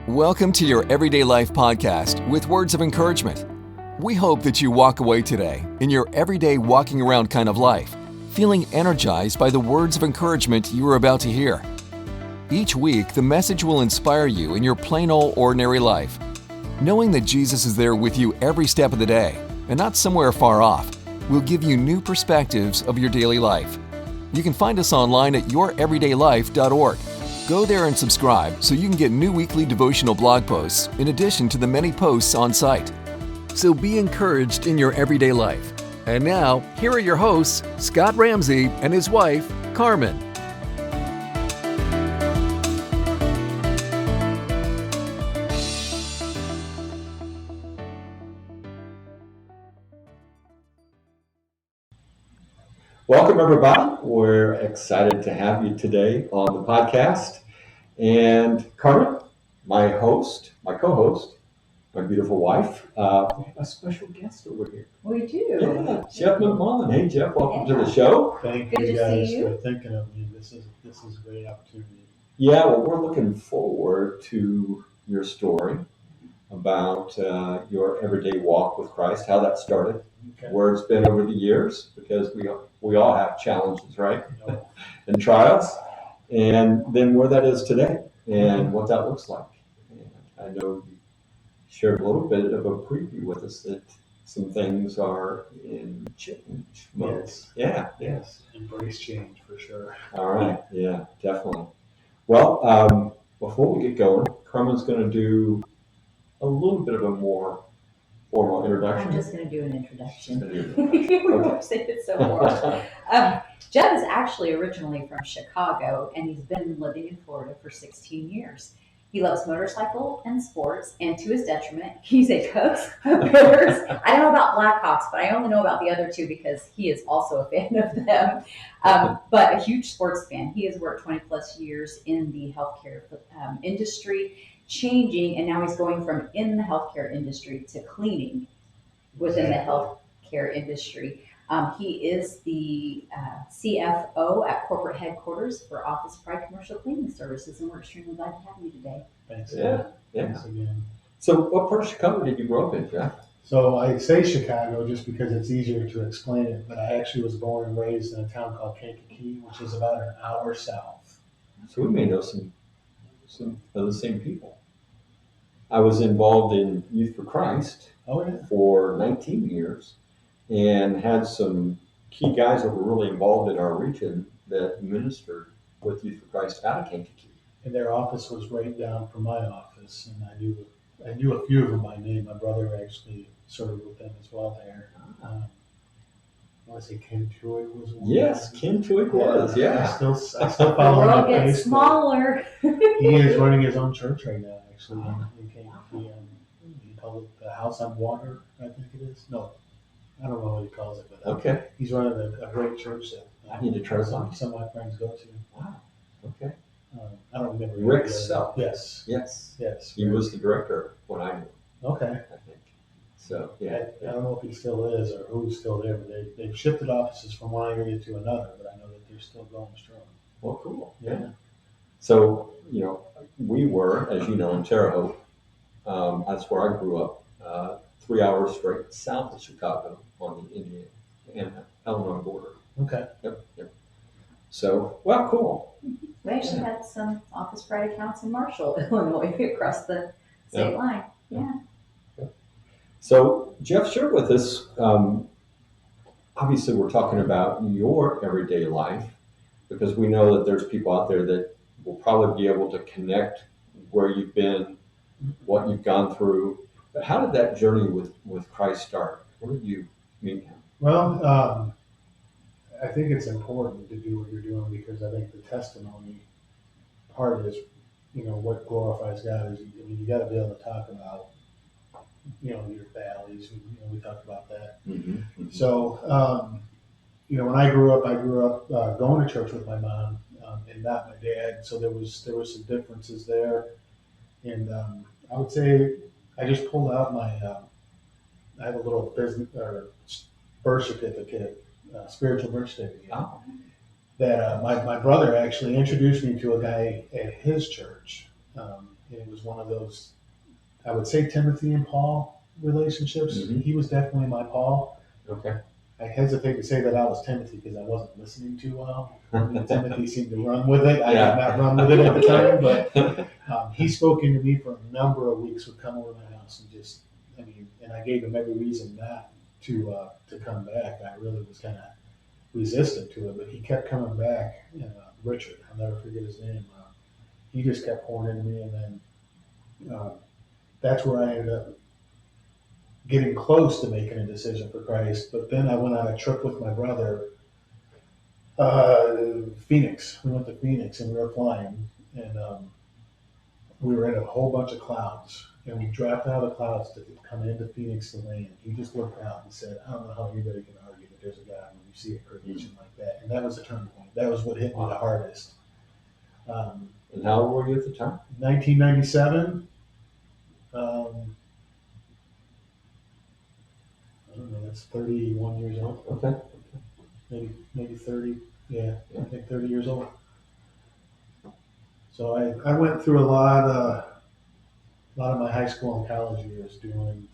Welcome to your Everyday Life podcast with words of encouragement. We hope that you walk away today in your everyday walking around kind of life, feeling energized by the words of encouragement you are about to hear. Each week, the message will inspire you in your plain old ordinary life. Knowing that Jesus is there with you every step of the day and not somewhere far off will give you new perspectives of your daily life. You can find us online at youreverydaylife.org. Go there and subscribe so you can get new weekly devotional blog posts in addition to the many posts on site. So be encouraged in your everyday life. And now, here are your hosts, Scott Ramsey and his wife, Carmen. Welcome, everybody. We're excited to have you today on the podcast. And Carmen, my co-host, my beautiful wife, we have a special guest over here. We do. Yeah, Jeff McMullen. Hey, Jeff, welcome to the show. Thank Good you to guys see you. for thinking of me. This is a great opportunity. Yeah, well, we're looking forward to your story about your everyday walk with Christ, how that started, Okay. where it's been over the years, because we all have challenges, right? No. And trials, and then where that is today and what that looks like. And I know you shared a little bit of a preview with us that some things are in change mode. Yes. Yeah. Embrace change for sure. All right. Yeah, definitely. Well, before we get going, Carmen's going to do a little bit of a more formal introduction. I'm just going to do an introduction. Okay. We won't say it some more. Jeff is actually originally from Chicago, and he's been living in Florida for 16 years. He loves motorcycle and sports, and to his detriment, he's a Cubs, a Bears. I don't know about Blackhawks, but I only know about the other two because he is also a fan of them. But a huge sports fan. He has worked 20 plus years in the healthcare industry, changing, and now he's going from in the healthcare industry to cleaning within the healthcare industry. He is the CFO at corporate headquarters for Office Pride Commercial Cleaning Services, and we're extremely glad to have you today. Thanks. Yeah. Thanks again. So what part of Chicago did you grow up in, Jeff? So I say Chicago just because it's easier to explain it, but I actually was born and raised in a town called Kankakee, which is about an hour south. So we may know some of the same people. I was involved in Youth for Christ Oh, yeah. for 19 years and had some key guys that were really involved in our region that ministered with Youth for Christ out of Kankakee. And their office was right down from my office, and I knew a few of them by name. My brother actually served with them as well there. I want to say Ken Truitt was one. Yes, Ken Truitt was, yeah. I still The follow him world on gets Facebook. smaller. He is running his own church right now, actually, in Kankakee. He calls it the House on Water, I think it is. No, I don't know what he calls it, but Okay. he's running a great church that I need to try some some. of my friends go to. Wow. Okay. I don't remember. Rick his name. Self. Yes. Yes. Yes. He was the director when I knew, Okay. I think. So, yeah. I don't know if he still is or who's still there, but they've shifted offices from one area to another, but I know that they're still going strong. Well, cool. Yeah. So, we were, as you know, in Terre Haute. That's where I grew up, 3 hours straight south of Chicago on the Indiana and Illinois border. Okay. Yep. So, well, cool. We actually had some Office Pride accounts in Marshall, Illinois, across the state line. Yeah. So, Jeff, share with us, obviously we're talking about your everyday life because we know that there's people out there that will probably be able to connect where you've been, what you've gone through. But how did that journey with Christ start? Where did you meet him? Well, I think it's important to do what you're doing because I think the testimony part is, what glorifies God is, you got to be able to talk about, your valleys. We talked about that. Mm-hmm. So, when I grew up going to church with my mom and not my dad. So there was some differences there. And I would say I just pulled out my, I have a little business or birth certificate, spiritual birth certificate. Oh. That my brother actually introduced me to a guy at his church, and it was one of those, I would say, Timothy and Paul relationships. Mhm. He was definitely my Paul. Okay. I hesitate to say that I was Timothy because I wasn't listening too well. Timothy seemed to run with it. I did not run with it at the time, but he spoke into me for a number of weeks, would come over to my house and just, and I gave him every reason not to come back. I really was kind of resistant to it, but he kept coming back. And, Richard, I'll never forget his name. He just kept pouring into me, and then that's where I ended up getting close to making a decision for Christ. But then I went on a trip with my brother, Phoenix. We went to Phoenix and we were flying, and we were in a whole bunch of clouds. And we dropped out of the clouds to come into Phoenix to land. He just looked out and said, "I don't know how anybody can argue that there's a God when you see a creation like that." And that was the turning point. That was what hit me the hardest. And how old were you at the time? 1997. I don't know, that's 31 years old. Okay. Maybe 30. Yeah, I think 30 years old. So I went through a lot of my high school and college years doing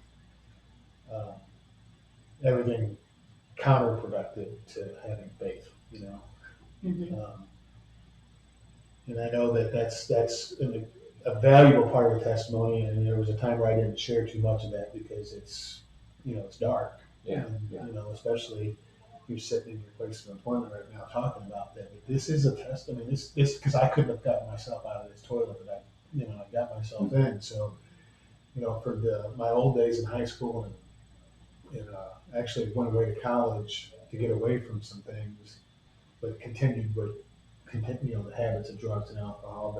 everything counterproductive to having faith, you know. And I know that that's a valuable part of the testimony. And there was a time where I didn't share too much of that because it's dark. Yeah. And, especially you're sitting in your place of employment right now talking about that. But this is a test. I mean, this because I couldn't have gotten myself out of this toilet that I got myself in. So, for my old days in high school and actually went away to college to get away from some things, but continued with the habits of drugs and alcohol.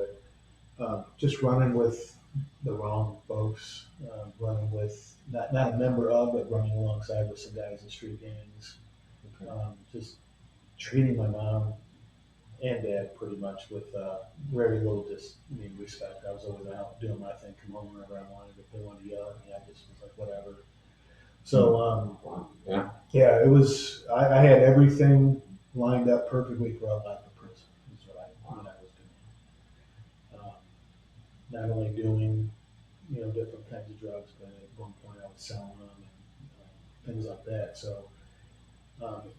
But just running with the wrong folks, running with not a member of, but running alongside with some guys in street gangs. Just treating my mom and dad pretty much with very little respect. I was always out doing my thing, come home whenever I wanted. If they wanted to yell at me, I just was like, whatever. So, it was, I had everything lined up perfectly for a life of prison, is what I was doing. Not only doing, different kinds of drugs, but at one point I was selling them and things like that. So,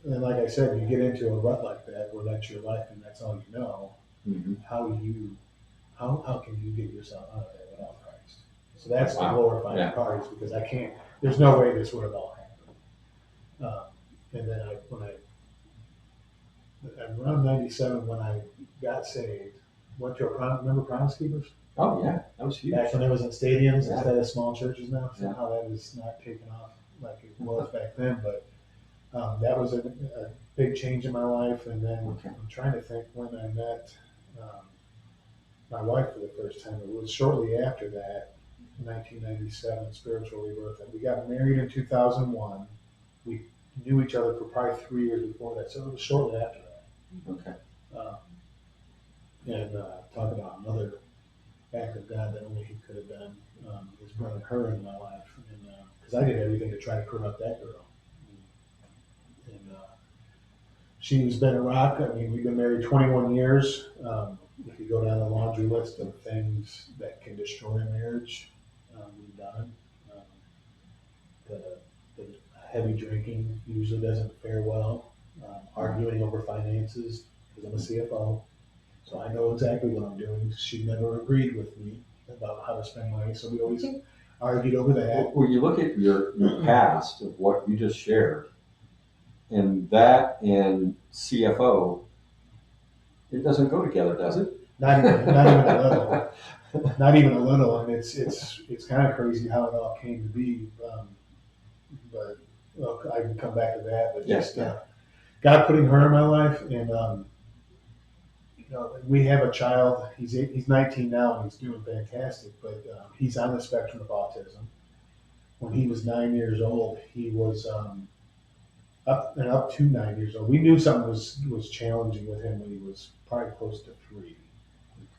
and like I said, you get into a rut like that where that's your life and that's all you know. Mm-hmm. How can you get yourself out of that without Christ? So that's the glorifying part, is because there's no way this would have all happened. And then around 97, when I got saved, went to remember Promise Keepers? Oh yeah, that was huge. Back when it was in stadiums instead of small churches now. Somehow that is not taken off like it was back then, but that was a big change in my life. And then I'm trying to think when I met my wife for the first time. It was shortly after that, 1997, spiritual rebirth. And we got married in 2001. We knew each other for probably 3 years before that, so it was shortly after that. Okay. And talk about another act of God that only He could have done, is bringing her in my life. And because I did everything to try to corrupt that girl. And she's been a rock. I mean, we've been married 21 years. If you go down the laundry list of things that can destroy a marriage, we've done. The heavy drinking usually doesn't fare well. Arguing over finances, because I'm a CFO. So I know exactly what I'm doing. She never agreed with me about how to spend money, so we always argued over that. Well, you look at your past of what you just shared, and that and CFO, it doesn't go together, does it? Not even a little. Not even a little, and it's kind of crazy how it all came to be. But I can come back to that. But just God putting her in my life, and we have a child. He's 19 now, and he's doing fantastic. But he's on the spectrum of autism. When he was 9 years old, he was up to 9 years old. We knew something was challenging with him when he was probably close to 3.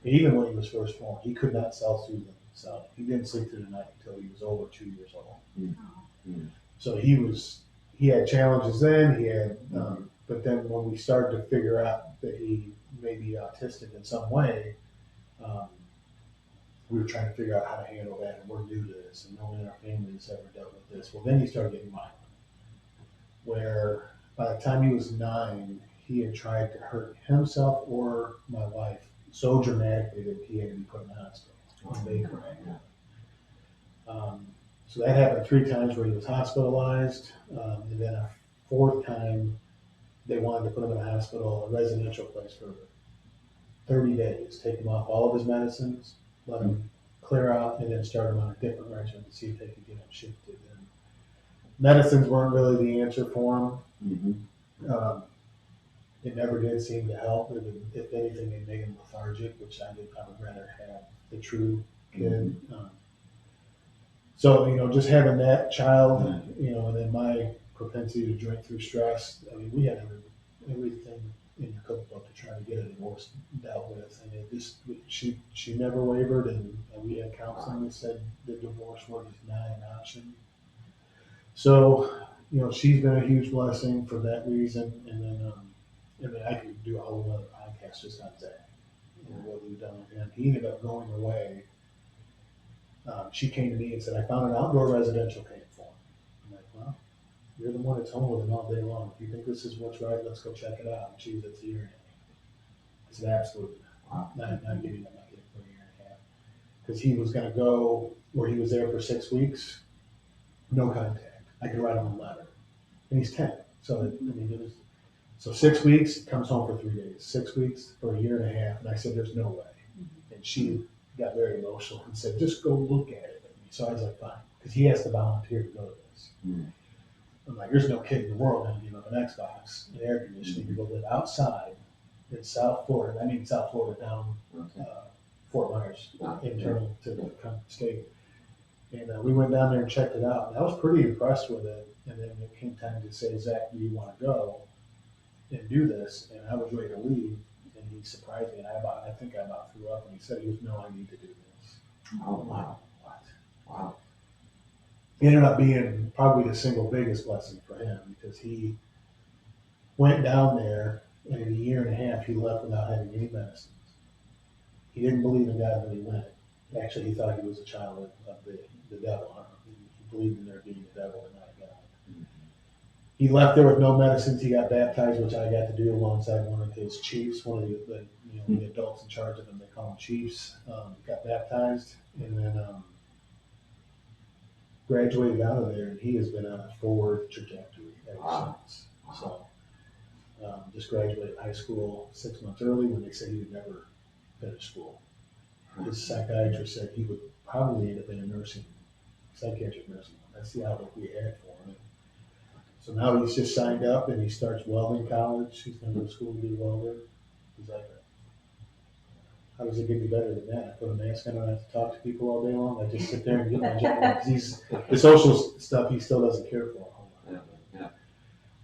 Even when he was first born, he could not self-soothe himself. He didn't sleep through the night until he was over 2 years old. Mm-hmm. So he had challenges then. He had, but then when we started to figure out that he may be autistic in some way, we were trying to figure out how to handle that, and we're new to this, and no one in our family has ever dealt with this. Well, then he started getting violent, where by the time he was 9, he had tried to hurt himself or my wife so dramatically that he had to be put in the hospital. And they corrected him. So that happened 3 times where he was hospitalized, and then a 4th time they wanted to put him in a hospital, a residential place for 30 days, take him off all of his medicines, let him clear out, and then start him on a different regimen to see if they could get him shifted. And medicines weren't really the answer for him. It never did seem to help. If anything, it made him lethargic, which I would rather have the true kid. So, just having that child, and then my propensity to drink through stress, I mean, we had everything in the cookbook to try to get a divorce dealt with. And it just, she never wavered, and we had counseling that said the divorce was not an option. So, she's been a huge blessing for that reason. And then, I could do a whole other podcast just on Zach, what we've done with him. He ended up going away. She came to me and said, I found an outdoor residential camp for him. I'm like, well, you're the one that's home with him all day long. If you think this is what's right, let's go check it out. And she was, it's a year and a half. I said, absolutely not. Not getting for a year and a half. Because he was going to go where he was there for 6 weeks, no contact. I could write him a letter. And he's 10. So, so 6 weeks, comes home for 3 days. 6 weeks for a year and a half. And I said, there's no way. And she got very emotional and said, just go look at it. So I was like, fine, because he has to volunteer to go to this. I'm like, there's no kid in the world going to give up an Xbox and air conditioning to go live outside in South Florida. I mean, South Florida down Fort Myers, internal to the state. And we went down there and checked it out. And I was pretty impressed with it. And then it came time to say, Zach, do you want to go and do this? And I was ready to leave. And he surprised me, and I think I about threw up, and he said, no, I need to do this. Oh, wow. What? Wow. It ended up being probably the single biggest blessing for him, because he went down there, and in a year and a half, he left without having any medicines. He didn't believe in God when he went. Actually, he thought he was a child of the devil. He believed in there being the devil and not God. He left there with no medicines. He got baptized, which I got to do alongside one of his chiefs, one of the adults in charge of him. They call them chiefs. Got baptized, and then graduated out of there, and he has been on a forward trajectory ever since. So just graduated high school 6 months early when they said he would never finish school. His psychiatrist said he would probably end up in a psychiatric nursing home. That's the outlook we had for him. So now he's just signed up, and he starts welding college. He's going to go to school to be a welder. He's like, how does it get any better than that? I put a mask on and I have to talk to people all day long. I just sit there and get my job. Because the social stuff he still doesn't care for a whole lot. Yeah.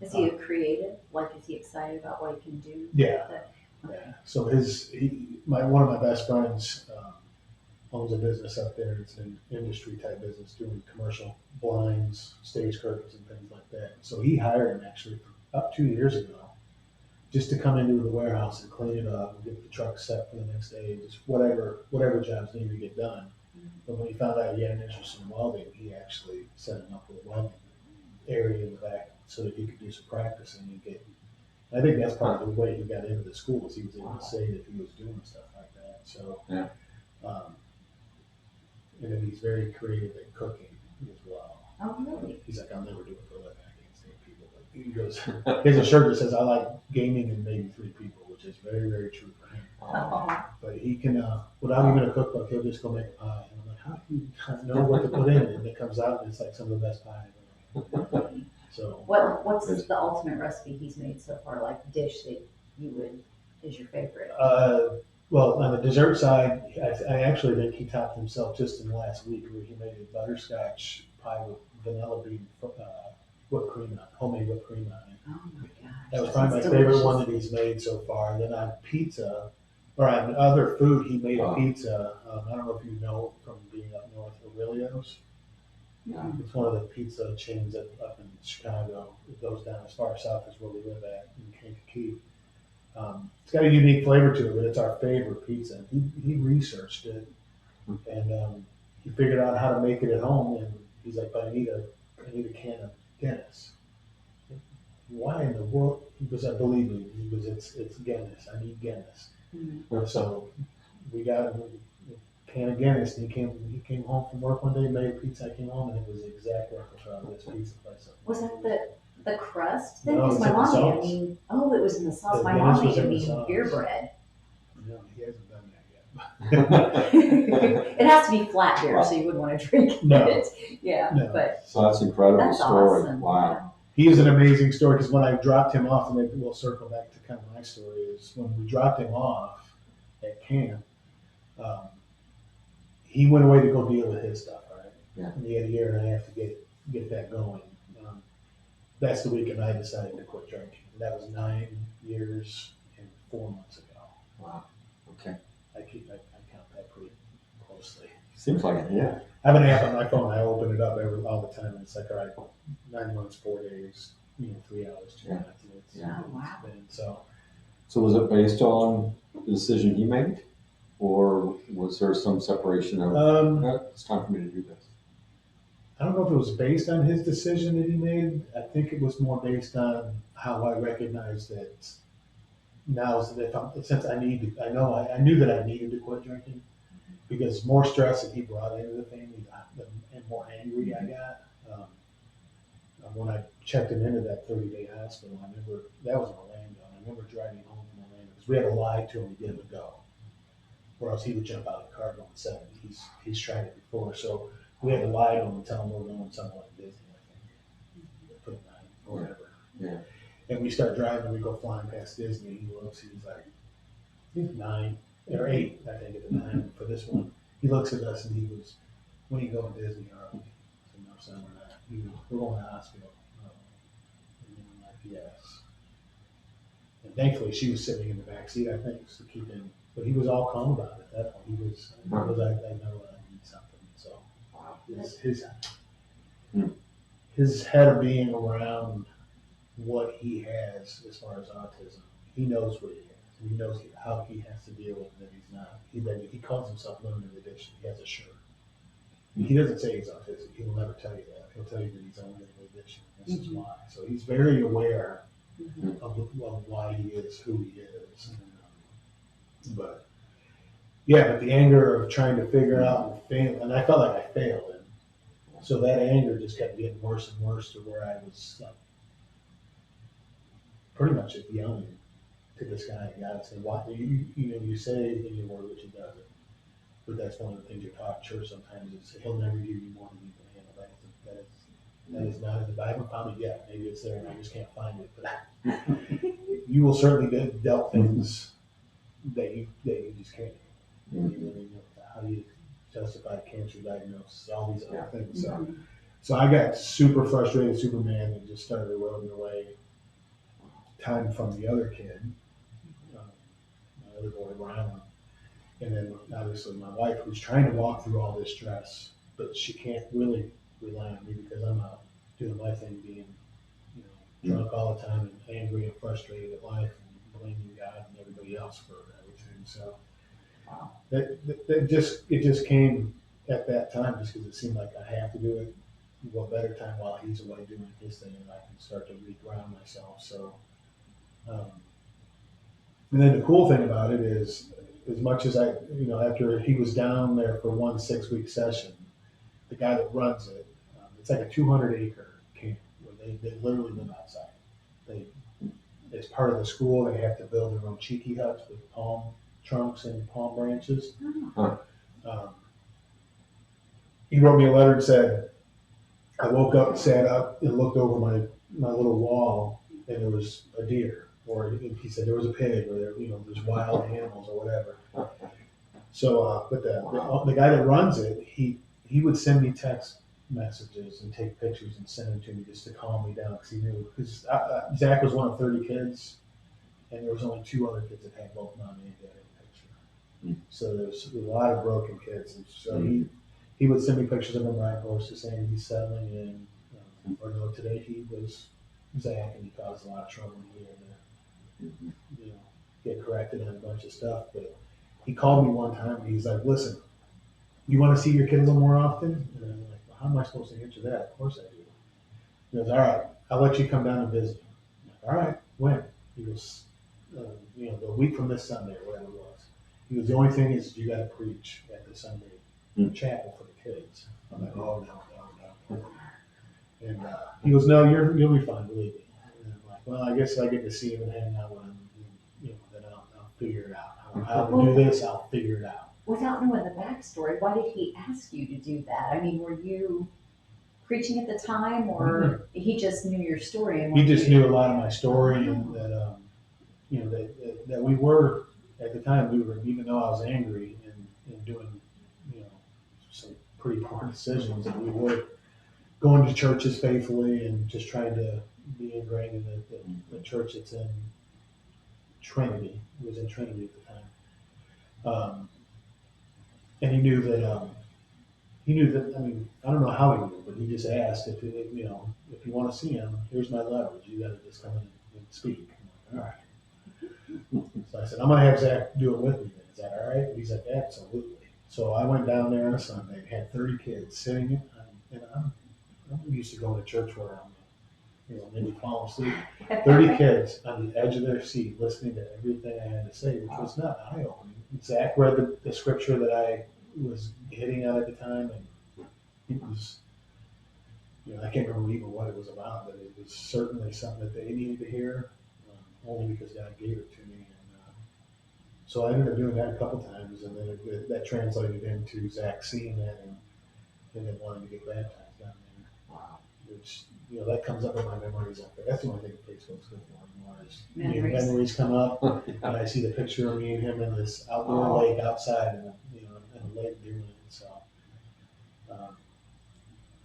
Is he a creative? Like, is he excited about what he can do? Yeah. So one of my best friends owns a business up there. It's an industry type business doing commercial blinds, stage curtains, and things like that. So he hired him actually about 2 years ago, just to come into the warehouse and clean it up and get the truck set for the next day, just whatever jobs needed to get done. But when he found out he had an interest in welding, he actually set him up with a welding area in the back so that he could do some practicing and get. I think that's part of the way he got into the schools. He was able to say that he was doing stuff like that. So, and then he's very creative at cooking as well. Oh, really? He's like, I'll never do it for a living. I can't stand people. But he goes, he has a shirt that says, I like gaming and maybe 3 people, which is very, very true for him. But he can, without even a cookbook, he'll just go make a pie. And I'm like, how do you not know what to put in it? And it comes out and it's like some of the best pie I've ever made. So, what's the ultimate recipe he's made so far? Like dish that is your favorite? Well, on the dessert side, I actually think he topped himself just in the last week, where he made a butterscotch pie with vanilla bean whipped cream on it, homemade whipped cream on it. Oh my gosh. That was probably my favorite one that he's made so far. And then on pizza, or on other food, he made a pizza. I don't know if you know from being up north, Aurelio's. It's one of the pizza chains up in Chicago. It goes down as far south as where we live at in Kankakee. It's got a unique flavor to it, but it's our favorite pizza. He researched it And he figured out how to make it at home, and he's like, but I need a can of Guinness. Why in the world? He goes, I believe me. He goes, it's Guinness. I need Guinness. So we got him a can of Guinness, and he came home from work one day, made pizza. I came home, and it was the exact replica of this pizza place. Was that the crust then? No, Because it's my in the mom sauce. made me. Oh, it was in the sauce. The My Guinness mom was made in the me sauce. beer bread. No, he hasn't done that yet. It has to be flat beer, so you wouldn't want to drink No. it. Yeah, No. but So that's an incredible that's story. awesome. Wow. He is an amazing story because when I dropped him off, and we'll circle back to kind of my story, is when we dropped him off at camp, he went away to go deal with his stuff, right? Yeah. And he had a year and a half to get that going. That's the weekend I decided to quit drinking. And that was 9 years and 4 months ago. Wow. Okay. I count that pretty closely. Seems like it, yeah. I have an app on my phone. I open it up all the time, and it's like, all right, 9 months, 4 days, 3 hours, 2 Yeah. nights. Yeah. Oh, wow. So was it based on the decision he made? Or was there some separation of, it's time for me to do this? I don't know if it was based on his decision that he made. I think it was more based on how I recognized that now, since I knew that I needed to quit drinking, because more stress that he brought into the family, the more angry I got. When I checked him into that 30-day hospital, I remember that was in Orlando. I remember driving home from Orlando because we had to lie to him to get him to go, or else he would jump out of the car going 70. He's tried it before, so we had to lie to him and tell him we're going somewhere like Disney, I think, put him on or whatever. Yeah. And we start driving, we go flying past Disney. He looks, he's like, he's 9 or 8, I think, at the time for this one. He looks at us and he goes, when you go to Disney, Harley? I said, no, son, we're not. He goes, we're going to the hospital. And I'm like, yes. And thankfully, she was sitting in the back seat, I think, to keep him. But he was all calm about it at that point. He was, I know I need something. So his head of being around what he has as far as autism, he knows what he has. He knows how he has to deal with it that he's not. He calls himself limited addiction. He has a shirt. He doesn't say he's autistic. He will never tell you that. He'll tell you that he's only limited addiction. This is why. So he's very aware of why he is who he is. But the anger of trying to figure out and fail, and I felt like I failed him. So that anger just kept getting worse and worse to where I was like, pretty much just yelling to this guy. God saying, "Why you say in your word, which he doesn't." But that's one of the things you're taught in church sometimes is he'll never give you more than you can handle. That is not in the Bible. I haven't found it yet. Maybe it's there and I just can't find it. But you will certainly get dealt things that you just can't. How do you justify cancer diagnosis? All these other things. So I got super frustrated, super mad, and just started eroding away time from the other kid, my other boy, Ryan. And then obviously my wife, who's trying to walk through all this stress, but she can't really rely on me because I'm out doing my thing, being drunk all the time and angry and frustrated at life and blaming God and everybody else for everything. So it just came at that time just because it seemed like I have to do it. What better time while he's away doing his thing and I can start to reground myself. So, and then the cool thing about it is, as much as after he was down there for 1 6-week session, the guy that runs it, it's like a 200-acre camp where they literally live outside. As part of the school, they have to build their own cheeky huts with palm trunks and palm branches. He wrote me a letter and said, I woke up, sat up, and looked over my little wall, and there was a deer. Or he said there was a pig, or there's wild animals or whatever. So, but the guy that runs it, he would send me text messages and take pictures and send them to me just to calm me down because he knew. Because Zach was one of 30 kids, and there was only 2 other kids that had both mom and dad in the picture. So there's a lot of broken kids, and so he would send me pictures of him riding horses, saying he's settling in. Or no, today he was Zach, and he caused a lot of trouble here and there. Get corrected on a bunch of stuff. But he called me one time and he's like, listen, you want to see your kid a little more often? And I'm like, well, how am I supposed to answer that? Of course I do. He goes, all right, I'll let you come down and visit. I'm like, all right, when? He goes, the week from this Sunday or whatever it was. He goes, the only thing is you got to preach at the Sunday chapel for the kids. I'm like, oh, no. And he goes, no, you'll be fine, believe me. And I'm like, well, I guess I get to see him and hang out with him. And, then I'll figure it out. How to do this, I'll figure it out. Without knowing the backstory, why did he ask you to do that? I mean, were you preaching at the time, or he just knew your story? And he just knew a lot of my story, and that that we were at the time, even though I was angry and doing some pretty poor decisions, and we were going to churches faithfully and just trying to be ingrained in the church that's in Trinity. It was in Trinity at the time. And he knew that, I mean, I don't know how he knew, but he just asked if you want to see him, here's my leverage. You got to just come in and speak. I'm like, all right. So I said, I'm going to have Zach do it with me. Is that all right? He's like, absolutely. So I went down there on a Sunday, had 30 kids sitting, and I'm used to going to church where I'm, maybe falling asleep. 30 kids on the edge of their seat listening to everything I had to say, which was not eye-opening. Zach read the scripture that I was hitting on at the time, and it was, I can't remember even what it was about, but it was certainly something that they needed to hear, only because God gave it to me. And so I ended up doing that a couple times, and then that translated into Zach seeing that and then wanting to get baptized down there. Wow. Which, that comes up in my memories up there. That's the only thing that Facebook's good for anymore is memories come up, and I see the picture of me and him in this outdoor lake outside in a lake doing it.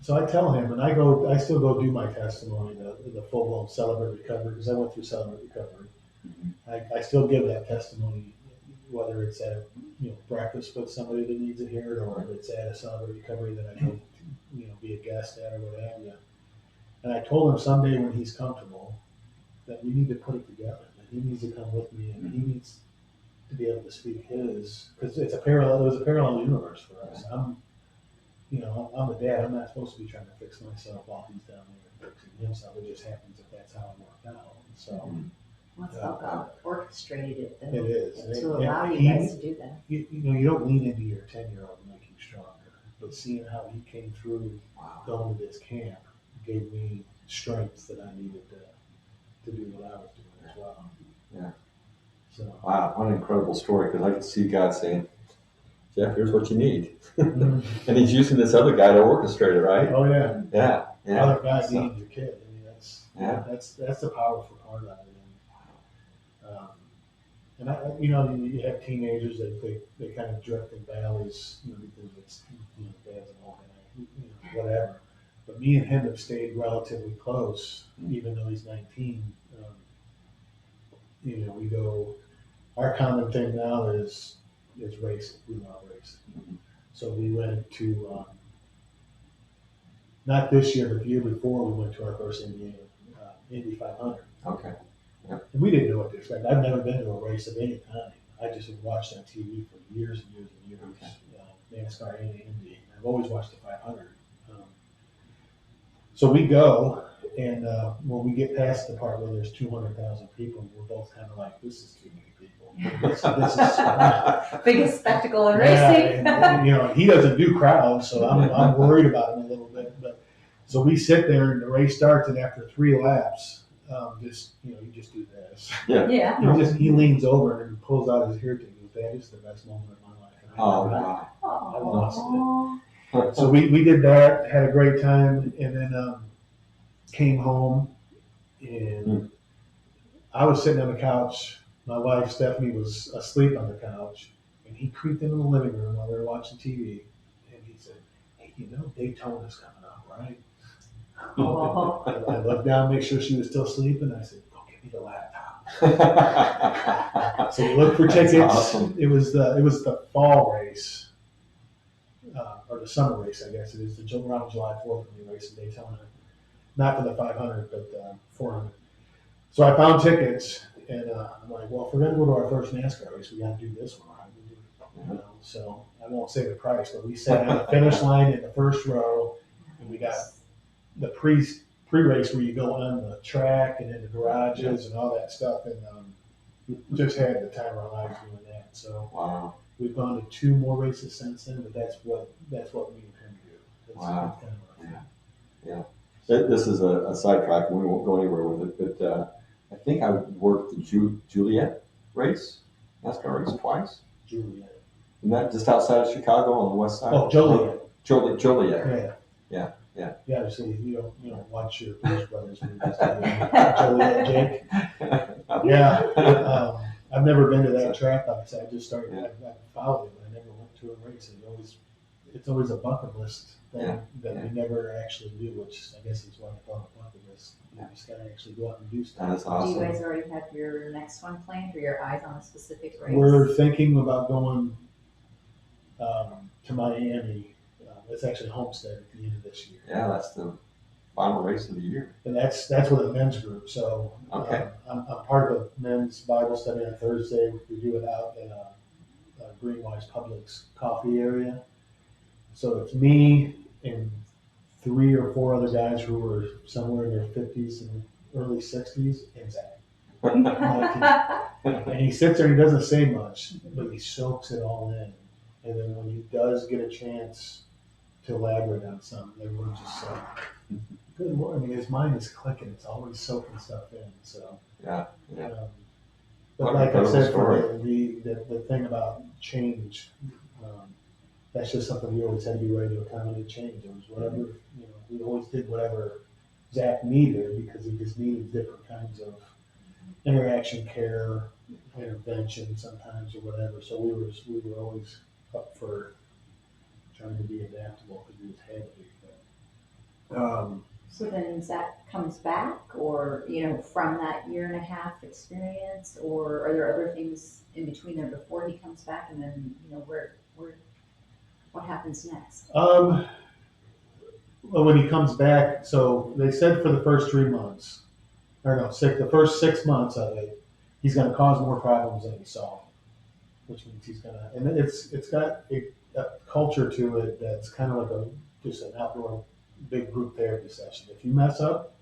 So I tell him, and I still go do my testimony, the full-blown Celebrate Recovery, because I went through Celebrate Recovery. Mm-hmm. I still give that testimony, whether it's at breakfast with somebody that needs it here, or if it's at a Celebrate Recovery that I go be a guest at or what have you. And I told him someday when he's comfortable that we need to put it together. That he needs to come with me, and he needs to be able to speak his, because it was a parallel universe for us. I'm a dad. I'm not supposed to be trying to fix myself while he's down there fixing himself. It just happens that that's how it worked out. So that's how God orchestrated it. Though, it is to allow you guys to do that. You don't lean into your 10-year-old to make you stronger, but seeing how he came through going to this camp gave me strength that I needed to do what I was doing as well. Yeah. So wow, what an incredible story! Because I could see God saying, Jeff, here's what you need. And he's using this other guy to orchestrate it, right? Oh yeah. Yeah. Other guy needs your kid. I mean, that's the powerful part of it. And you have teenagers that they kind of drift in valleys, because it's dad's an old guy, whatever. But me and him have stayed relatively close, even though he's 19. We go. Our common thing now is racing. We love racing. Mm-hmm. So we went to, not this year, but the year before, we went to our first Indy 500. Okay. Yeah. And we didn't know what to expect. I've never been to a race of any kind. I just had watched on TV for years and years and years. Okay. NASCAR and Indy. I've always watched the 500. So we go, and when we get past the part where there's 200,000 people, we're both kind of like, this is too many people. This is biggest spectacle in racing. And he doesn't do crowds, so I'm worried about him a little bit. But so we sit there, and the race starts, and after 3 laps, you just do this. Yeah. He leans over and pulls out his hair. He goes, "Dad, this is the best moment of my life." And I lost it. So we did that, had a great time, and then came home, and I was sitting on the couch. My wife, Stephanie, was asleep on the couch, and he creeped into the living room while we were watching TV, and he said, "Hey, Daytona's coming up, right?" I looked down, make sure she was still sleeping. I said, "Go get me the laptop." So we looked for tickets. Awesome. It was the fall race. Or the summer race, I guess it is, around July 4th when we race in Daytona. Not for the 500, but 400. So I found tickets, and I'm like, well, if we're going to go to our first NASCAR race, we got to do this one, right? So I won't say the price, but we sat on the finish line in the first row, and we got the pre-race where you go on the track and in the garages and all that stuff, and we just had the time of our lives doing that. So Wow. we've gone to 2 more races since then, but that's what me and him do. Wow. Kind of our thing. Yeah. This is a sidetrack, and we won't go anywhere with it, but I think I worked the Juliet race, NASCAR race twice. Juliet. Isn't that just outside of Chicago on the west side? Oh, Joliet. Joliet. Yeah. Yeah. So you don't watch your Blues Brothers movies, do you? Joliet, Jake. Yeah. I've never been to that track. Like I said, I just started. I followed it, but I never went to a race. It's always a bucket list thing that we never actually do, which I guess is why I call it a bucket list. You just gotta actually go out and do stuff. That's awesome. Do you guys already have your next one planned, or your eyes on a specific race? We're thinking about going to Miami. It's actually Homestead at the end of this year. Yeah, that's the final race of the year. And that's with a men's group. So I'm part of a men's Bible study on Thursday. We do it out in Greenwise Public's coffee area. So it's me and 3 or 4 other guys who were somewhere in their 50s and early 60s, and Zach. And he sits there and he doesn't say much, but he soaks it all in. And then when he does get a chance to elaborate on something, everyone's just like, good Lord. I mean, his mind is clicking. It's always soaking stuff in. So, Yeah. But like I said, for the thing about change, that's just something we always had to be ready to accommodate change. It was whatever, we always did whatever Zach needed, because he just needed different kinds of interaction, care, intervention sometimes, or whatever. So we were always up for trying to be adaptable, because we just had to be. But, so then Zach comes back, or from that 1.5 year experience, or are there other things in between there before he comes back, and then what happens next? Well, when he comes back, so they said for the first 3 months, the first 6 months of it, he's going to cause more problems than he solved, which means he's going to, and it's got a culture to it that's kind of like just an outdoor big group therapy session. If you mess up,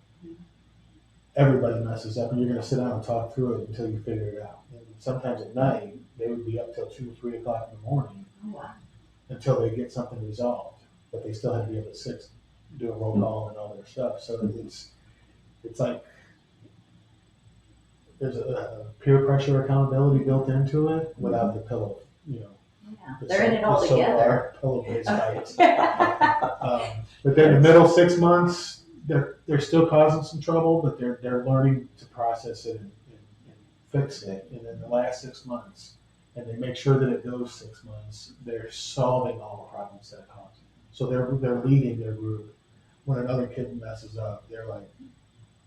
everybody messes up, and you're going to sit down and talk through it until you figure it out. And sometimes at night, they would be up till 2 or 3 o'clock in the morning. Oh, wow. Until they get something resolved, but they still have to be able to do a roll call and all their stuff. So it's like there's a peer pressure accountability built into it without the pillow, Yeah, they're in it all together. Pillow-based fights. But then the middle 6 months, they're still causing some trouble, but they're learning to process it and fix it. And then the last 6 months, and they make sure that it goes 6 months, they're solving all the problems that cause it. So they're leading their group. When another kid messes up, they're like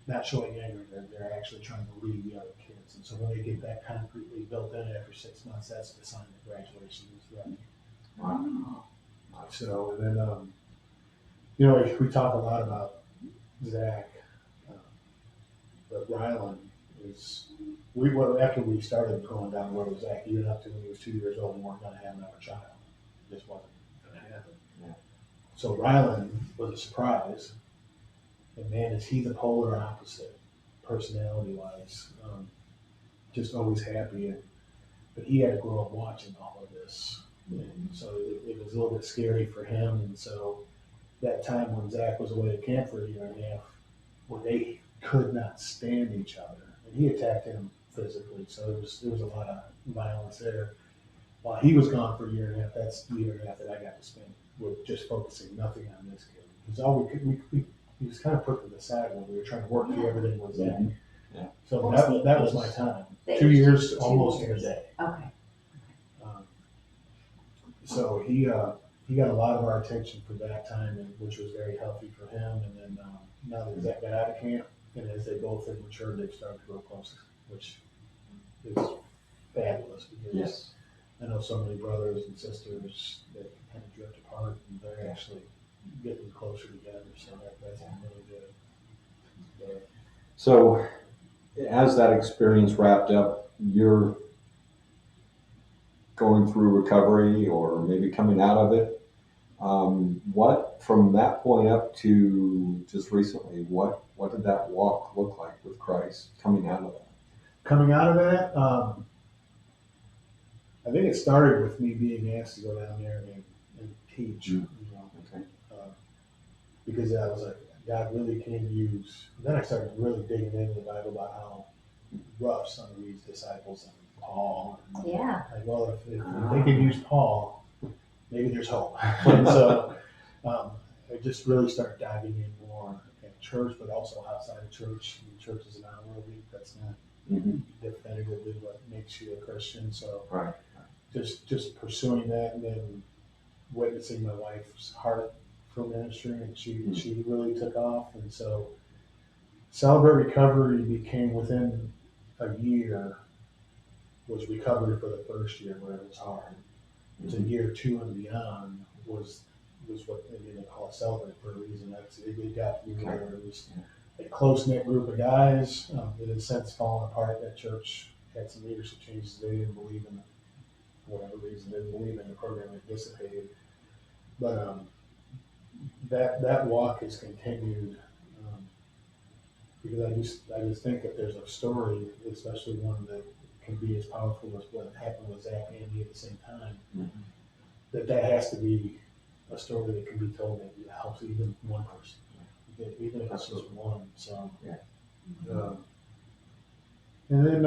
not showing anger. They're actually trying to lead the other kids. And so when they get that concretely built in after 6 months, that's the sign that graduation is ready. Wow. So and then we talk a lot about Zach, but Rylan is. After we started going down the road with Zach, even up to when he was 2 years old, we weren't going to have another child. It just wasn't going to happen. Yeah. So Rylan was a surprise. And man, is he the polar opposite, personality-wise. Just always happy. But he had to grow up watching all of this. And so it was a little bit scary for him. And so that time when Zach was away at camp for 1.5 years, when they could not stand each other, and he attacked him physically, so there was a lot of violence there. While he was gone for 1.5 years, that's the 1.5 years that I got to spend with just focusing nothing on this kid. Because all he was kind of put to the side when we were trying to work through everything with Zach. Yeah. So that was my time. 2 years, almost in a day. Okay. So he got a lot of our attention for that time, which was very healthy for him. And then now that Zach got out of camp, and as they both have matured, they've started to grow closer, which is fabulous, because I know so many brothers and sisters that kind of drift apart, and they're actually getting closer together. So that's really good. But, So, as that experience wrapped up, your going through recovery or maybe coming out of it. What from that point up to just recently, what did that walk look like with Christ coming out of that? Coming out of that, I think it started with me being asked to go down there and teach, Okay. because I was like, God really can use. Then I started really digging into the Bible about how rough some of these disciples and Paul. And Yeah. like, well, if they could use Paul, maybe there's hope. And so I just really started diving in more at church, but also outside of church. I mean, church is an hour a week. That's not definitively what makes you a Christian. So Right. just pursuing that, and then witnessing my wife's heart for ministry, and she really took off. And so Celebrate Recovery became, within a year, was recovery for the first year where it was hard. So year 2 and beyond was what they call it Celebrate for a reason. It got to be where it was a close-knit group of guys. It has since fallen apart. That church had some leadership changes. They didn't believe in it, for whatever reason. They didn't believe in the program. It dissipated. But that walk has continued, because I just think that there's a story, especially one that can be as powerful as what happened with Zach and me at the same time, that has to be a story that can be told that helps even one person, even if it's just one. So, and then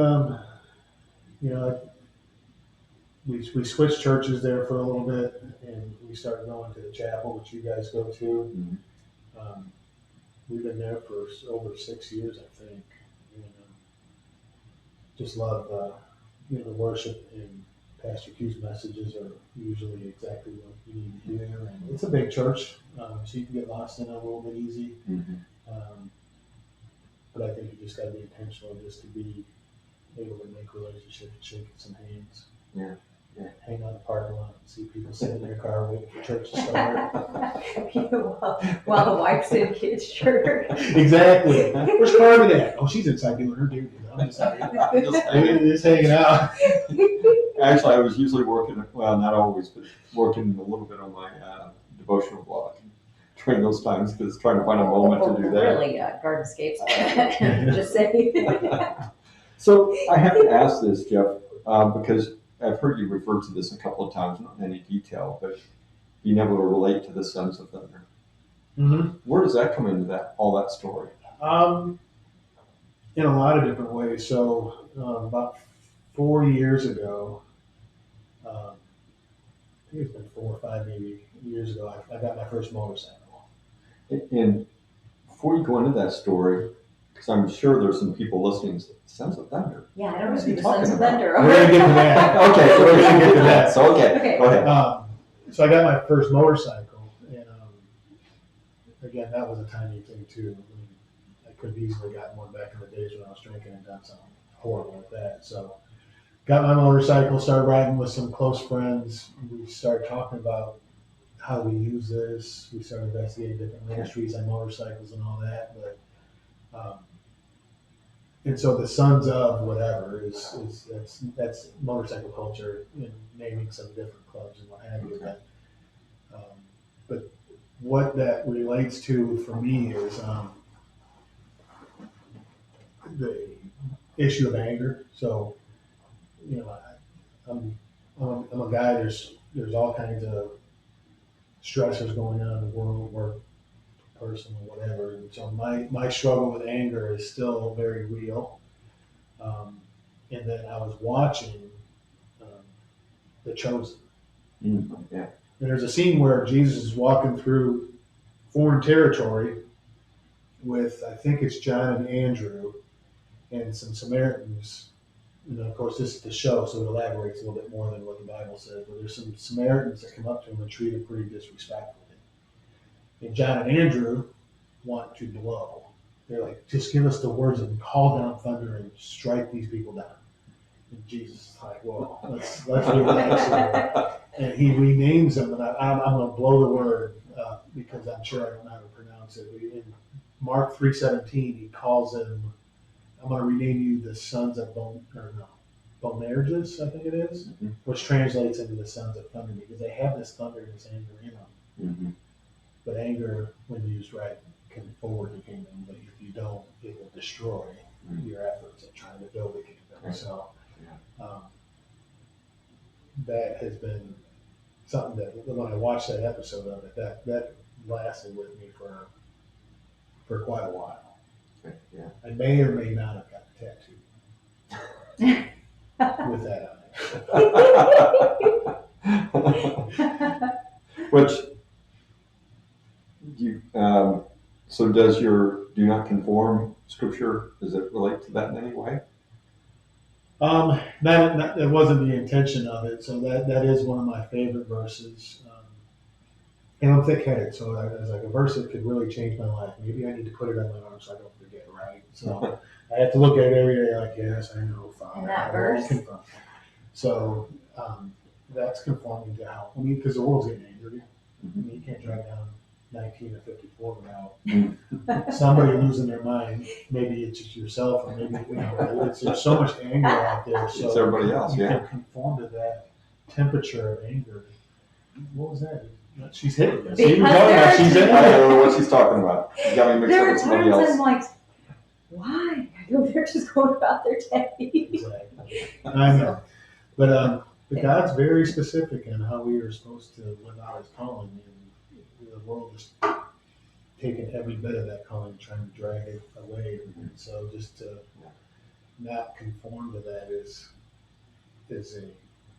we switched churches there for a little bit, and we started going to the chapel, which you guys go to. We've been there for over 6 years, I think. And, just love the worship, and Pastor Q's messages are usually exactly what you need to hear. And it's a big church, so you can get lost in it a little bit easy. But I think you just got to be intentional, just to be able to make relationships, shake some hands. Hang out in the parking lot and see people sitting in their car waiting for church to start. While the wife's in kids' church. Exactly. Where's Carmen at? Oh, she's inside doing her duty. I'm just hanging out. Actually, I was usually working, well, not always, but working a little bit on my devotional blog during those times, because trying to find a moment to do that. Really, Gardenscapes. Just say. So I have to ask this, Jeff, because I've heard you refer to this a couple of times, not in any detail, but being able to relate to the Sons of Thunder. Where does that come into all that story? In a lot of different ways. So about 4 years ago, I think it's been 4 or 5 maybe years ago, I got my first motorcycle. And before you go into that story, because I'm sure there's some people listening, Sons of Thunder. Yeah, I don't know who the talking Sons of about? Thunder We're going to get to that. Okay, so we're going to get to that. So, okay. Go ahead. So I got my first motorcycle, and again, that was a tiny thing too. I mean, I could have easily gotten one back in the days when I was drinking and done something horrible like that. So got my motorcycle, started riding with some close friends. We started talking about how we use this. We started investigating different ministries on motorcycles and all that. But and so the Sons of whatever that's motorcycle culture, and naming some different clubs and what have you. But what that relates to for me is the issue of anger. So, I'm a guy. There's all kinds of stressors going on in the world, work, personal, whatever. And so my struggle with anger is still very real. And then I was watching The Chosen. Yeah. And there's a scene where Jesus is walking through foreign territory with, I think it's John and Andrew, and some Samaritans. And of course, this is the show, so it elaborates a little bit more than what the Bible says. But there's some Samaritans that come up to him and treat him pretty disrespectfully. And John and Andrew want to blow. They're like, just give us the words and call down thunder and strike these people down. And Jesus is like, whoa, let's relax here. And he renames them, and I'm going to blow the word because I'm sure I don't know how to pronounce it. In Mark 3:17, he calls them, I'm going to rename you the sons of Bonerges, I think it is, which translates into the sons of thunder, because they have this thunder and this anger in them. But anger, when used right, can forward the kingdom, but if you don't, it will destroy your efforts at trying to build the kingdom. So that has been something that when I watched that episode of it, that lasted with me for quite a while. Yeah. I may or may not have got a tattoo with that on it. Which you so does your do not conform scripture, does it relate to that in any way? That wasn't the intention of it. So that is one of my favorite verses. And I'm thick-headed, so I was like, a verse that could really change my life. Maybe I need to put it on my arm so I don't forget, right? So I have to look at it every day like, yes, I know, Father. And that verse? So that's conforming to how, because the world's getting angry. You can't drive down 19 or 54 without somebody losing their mind. Maybe it's just yourself, or maybe, there's so much anger out there. So it's everybody else, you can conform to that temperature of anger. What was that? She's hitting us. Because I don't know what she's talking about. You got me mixed up with somebody else. I'm like, why? They're just going about their day. Exactly. I know. But God's very specific in how we are supposed to live out His calling, and the world is taking every bit of that calling, trying to drag it away. And so just to not conform to that is a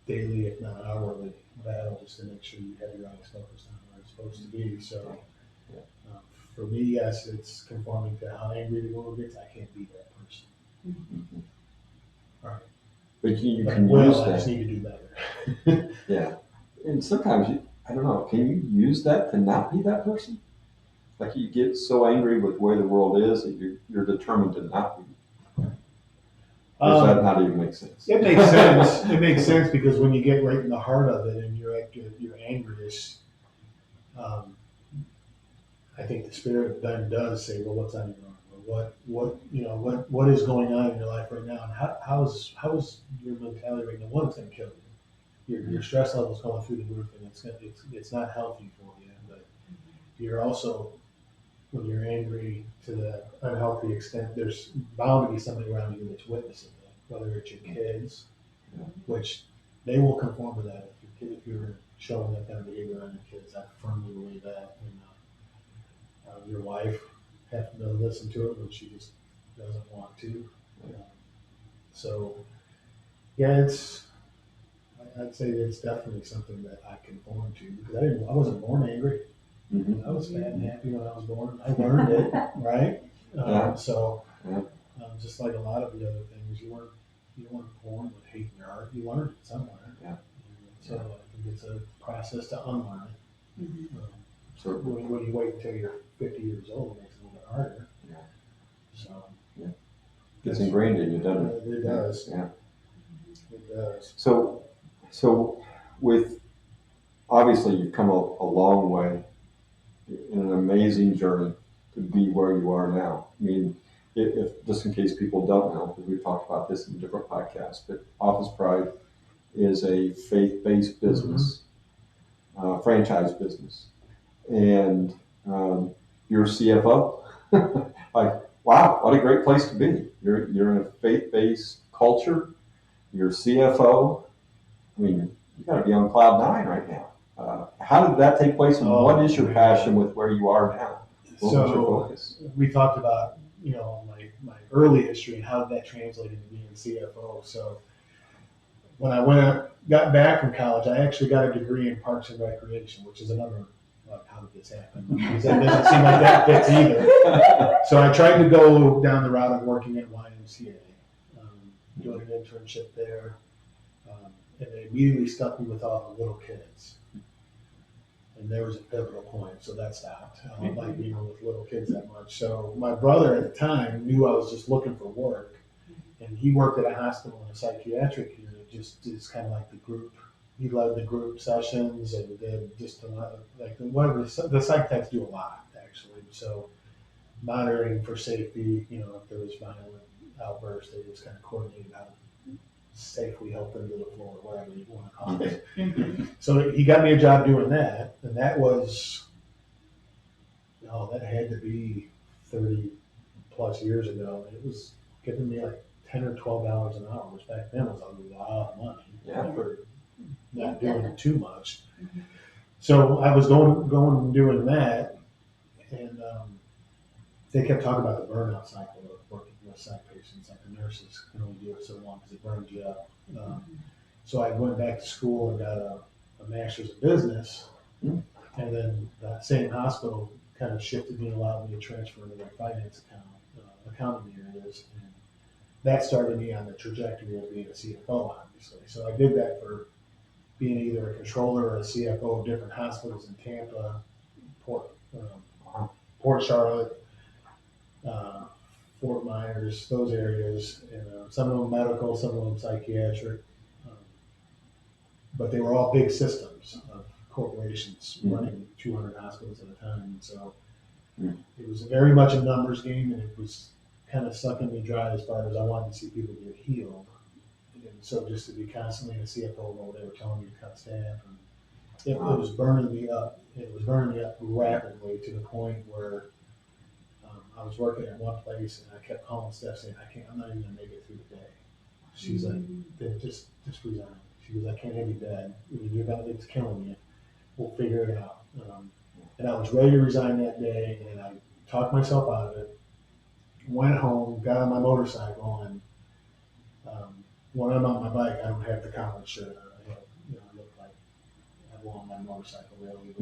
daily, if not hourly, battle, just to make sure you have your eyes focused on where it's supposed to be. So for me, yes, it's conforming to how angry the world gets. I can't be that person. All right. But you can use that. I just need to do better. Yeah. And sometimes, I don't know, can you use that to not be that person? Like you get so angry with the way the world is that you're determined to not be. Or does that not even make sense? It makes sense. It makes sense because when you get right in the heart of it and you're at your angriest, I think the Spirit then does say, well, what's on your arm? Or what is going on in your life right now? And how is your mentality right now? One, it's going to kill you. Your stress level is going through the roof, and it's not healthy for you. But you're also, when you're angry to the unhealthy extent, there's bound to be somebody around you that's witnessing that, whether it's your kids, which they will conform to that if you're showing that kind of behavior on your kids. I firmly believe that. And your wife has to listen to it when she just doesn't want to. So, yeah, I'd say it's definitely something that I conform to because I wasn't born angry. I was fat and happy when I was born. I learned it, right? Just like a lot of the other things, you weren't born with hate in your heart. You learned it somewhere. So I think it's a process to unlearn it. So when you wait until you're 50 years old, it makes it a little bit harder. So it's ingrained in you, doesn't it? It does. Yeah. It does. So with obviously you've come a long way in an amazing journey to be where you are now. I mean, if just in case people don't know, because we've talked about this in different podcasts, but Office Pride is a faith-based business, franchise business, and you're a CFO. Like, wow, what a great place to be. You're in a faith-based culture. You're CFO. I mean, you got to be on cloud 9 right now. How did that take place, and what is your passion with where you are now? What was your focus? We talked about, my early history and how did that translate into being CFO. So when I got back from college, I actually got a degree in Parks and Recreation, which is another, how did this happen? Because that doesn't seem like that fits either. So I tried to go down the route of working at YMCA, doing an internship there. And they immediately stuck me with all the little kids. And there was a pivotal point, so that stopped. I don't like being with little kids that much. So my brother at the time knew I was just looking for work, and he worked at a hospital in a psychiatric unit, just kind of like the group. He led the group sessions and did just a lot of, like, whatever, the psych techs do a lot, actually. So monitoring for safety, if there was violent outbursts, they just kind of coordinated how to safely help them to the floor, whatever you want to call it. Mhm. So he got me a job doing that, and that was, that had to be 30 plus years ago. It was giving me like $10 or $12 an hour, which back then was a lot of money Yeah. for Yeah, not doing definitely. too much. Mhm. So I was going and doing that, and they kept talking about the burnout cycle of working with psych patients. Like the nurses can only do it so long because it burns you up. So I went back to school and got a master's in business, Mm. and then that same hospital kind of shifted me, allowed me to transfer into their finance accounting areas, and that started me on the trajectory of being a CFO, obviously. So I did that for being either a controller or a CFO of different hospitals in Tampa, Port Charlotte, uh, Fort Myers, those areas, and some of them medical, some of them psychiatric. Um, but they were all big systems of corporations running 200 hospitals at a time. And so it was very much a numbers game, and it was kind of sucking me dry as far as I wanted to see people get healed. And so just to be constantly in a CFO role, they were telling me to cut staff. And it was burning me up. It was burning me up rapidly to the point where I was working at one place and I kept calling Steph saying, I'm not even gonna make it through the day. She's like, then just resign. She goes, I can't have you dead. It's killing you. We'll figure it out. And I was ready to resign that day, and I talked myself out of it. Went home, got on my motorcycle, and when I'm on my bike, I don't have the collared shirt on. I look like I'm on my motorcycle really.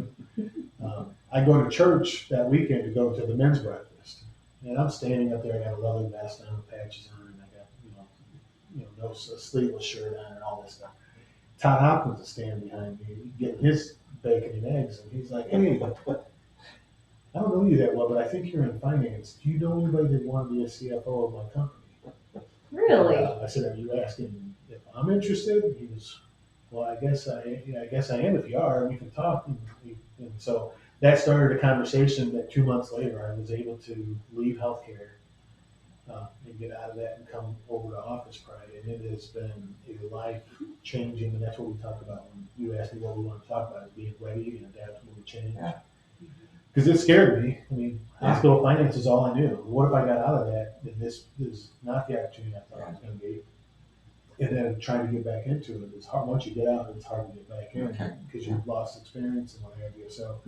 But I go to church that weekend to go to the men's breakfast, and I'm standing up there. I got a leather vest on with patches on, and I got no sleeveless shirt on and all this stuff. Todd Hopkins is standing behind me, getting his bacon and eggs, and he's like, "Hey, I don't know you that well, but I think you're in finance. Do you know anybody that want to be a CFO of my company?" Really? I said, "Are you asking if I'm interested?" And he was, "Well, I guess I am. If you are, we can talk." And so that started a conversation that 2 months later, I was able to leave healthcare and get out of that and come over to Office Pride. And it has been a life changing, and that's what we talk about when you ask me what we want to talk about, is being ready and adaptable to change. Yeah. Because it scared me. I mean, hospital finance is all I knew. What if I got out of that and this is not the opportunity I thought it was going to be? And then trying to get back into it is hard. Once you get out, it's hard to get back in because you've lost experience and what have you. So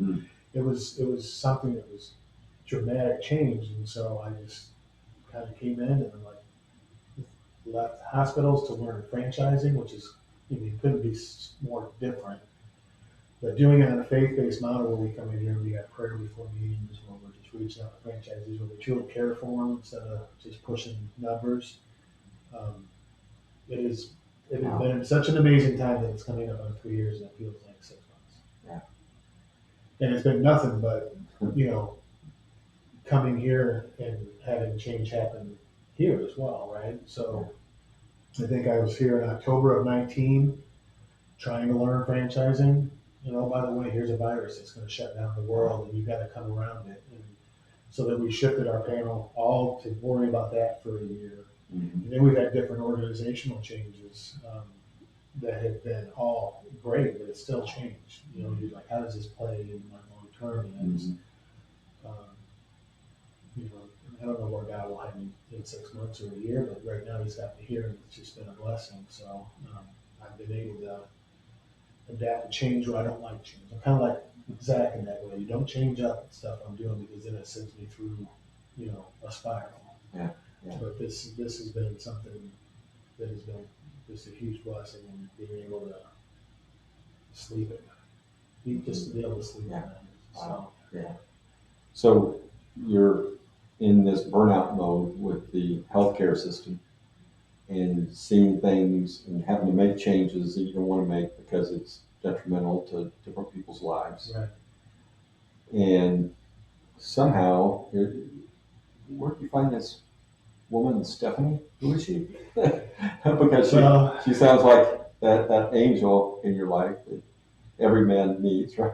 it was something that was dramatic change, and so I just kind of came in and I'm like left hospitals to learn franchising, which is couldn't be more different. But doing it on a faith-based model where we come in here and we got prayer before meetings, where we're just reaching out to franchisees, where we truly care for them instead of just pushing numbers. It has been such an amazing time that it's coming up on 3 years and it feels like 6 months. Yeah. And it's been nothing but, coming here and having change happen here as well, right? So I think I was here in October of 19 trying to learn franchising. By the way, here's a virus that's going to shut down the world, and you've got to come around it. And so then we shifted our panel all to worry about that for a year. Mm-hmm. And then we've had different organizational changes that have been all great, but it's still changed. You're like, how does this play in my long term? And I don't know where God will have me in 6 months or a year, but right now He's got me here, and it's just been a blessing. So I've been able to adapt and change where I don't like change. I'm kind of like Zach in that way. You don't change up stuff I'm doing because then it sends me through, a spiral. Yeah. But this has been something that has been just a huge blessing, and being able to sleep at night, just to be able to sleep at night. Wow. So you're in this burnout mode with the healthcare system, and seeing things and having to make changes that you don't want to make because it's detrimental to different people's lives. Right. And somehow, where did you find this woman, Stephanie? Who is she? Because she sounds like that angel in your life that every man needs, right?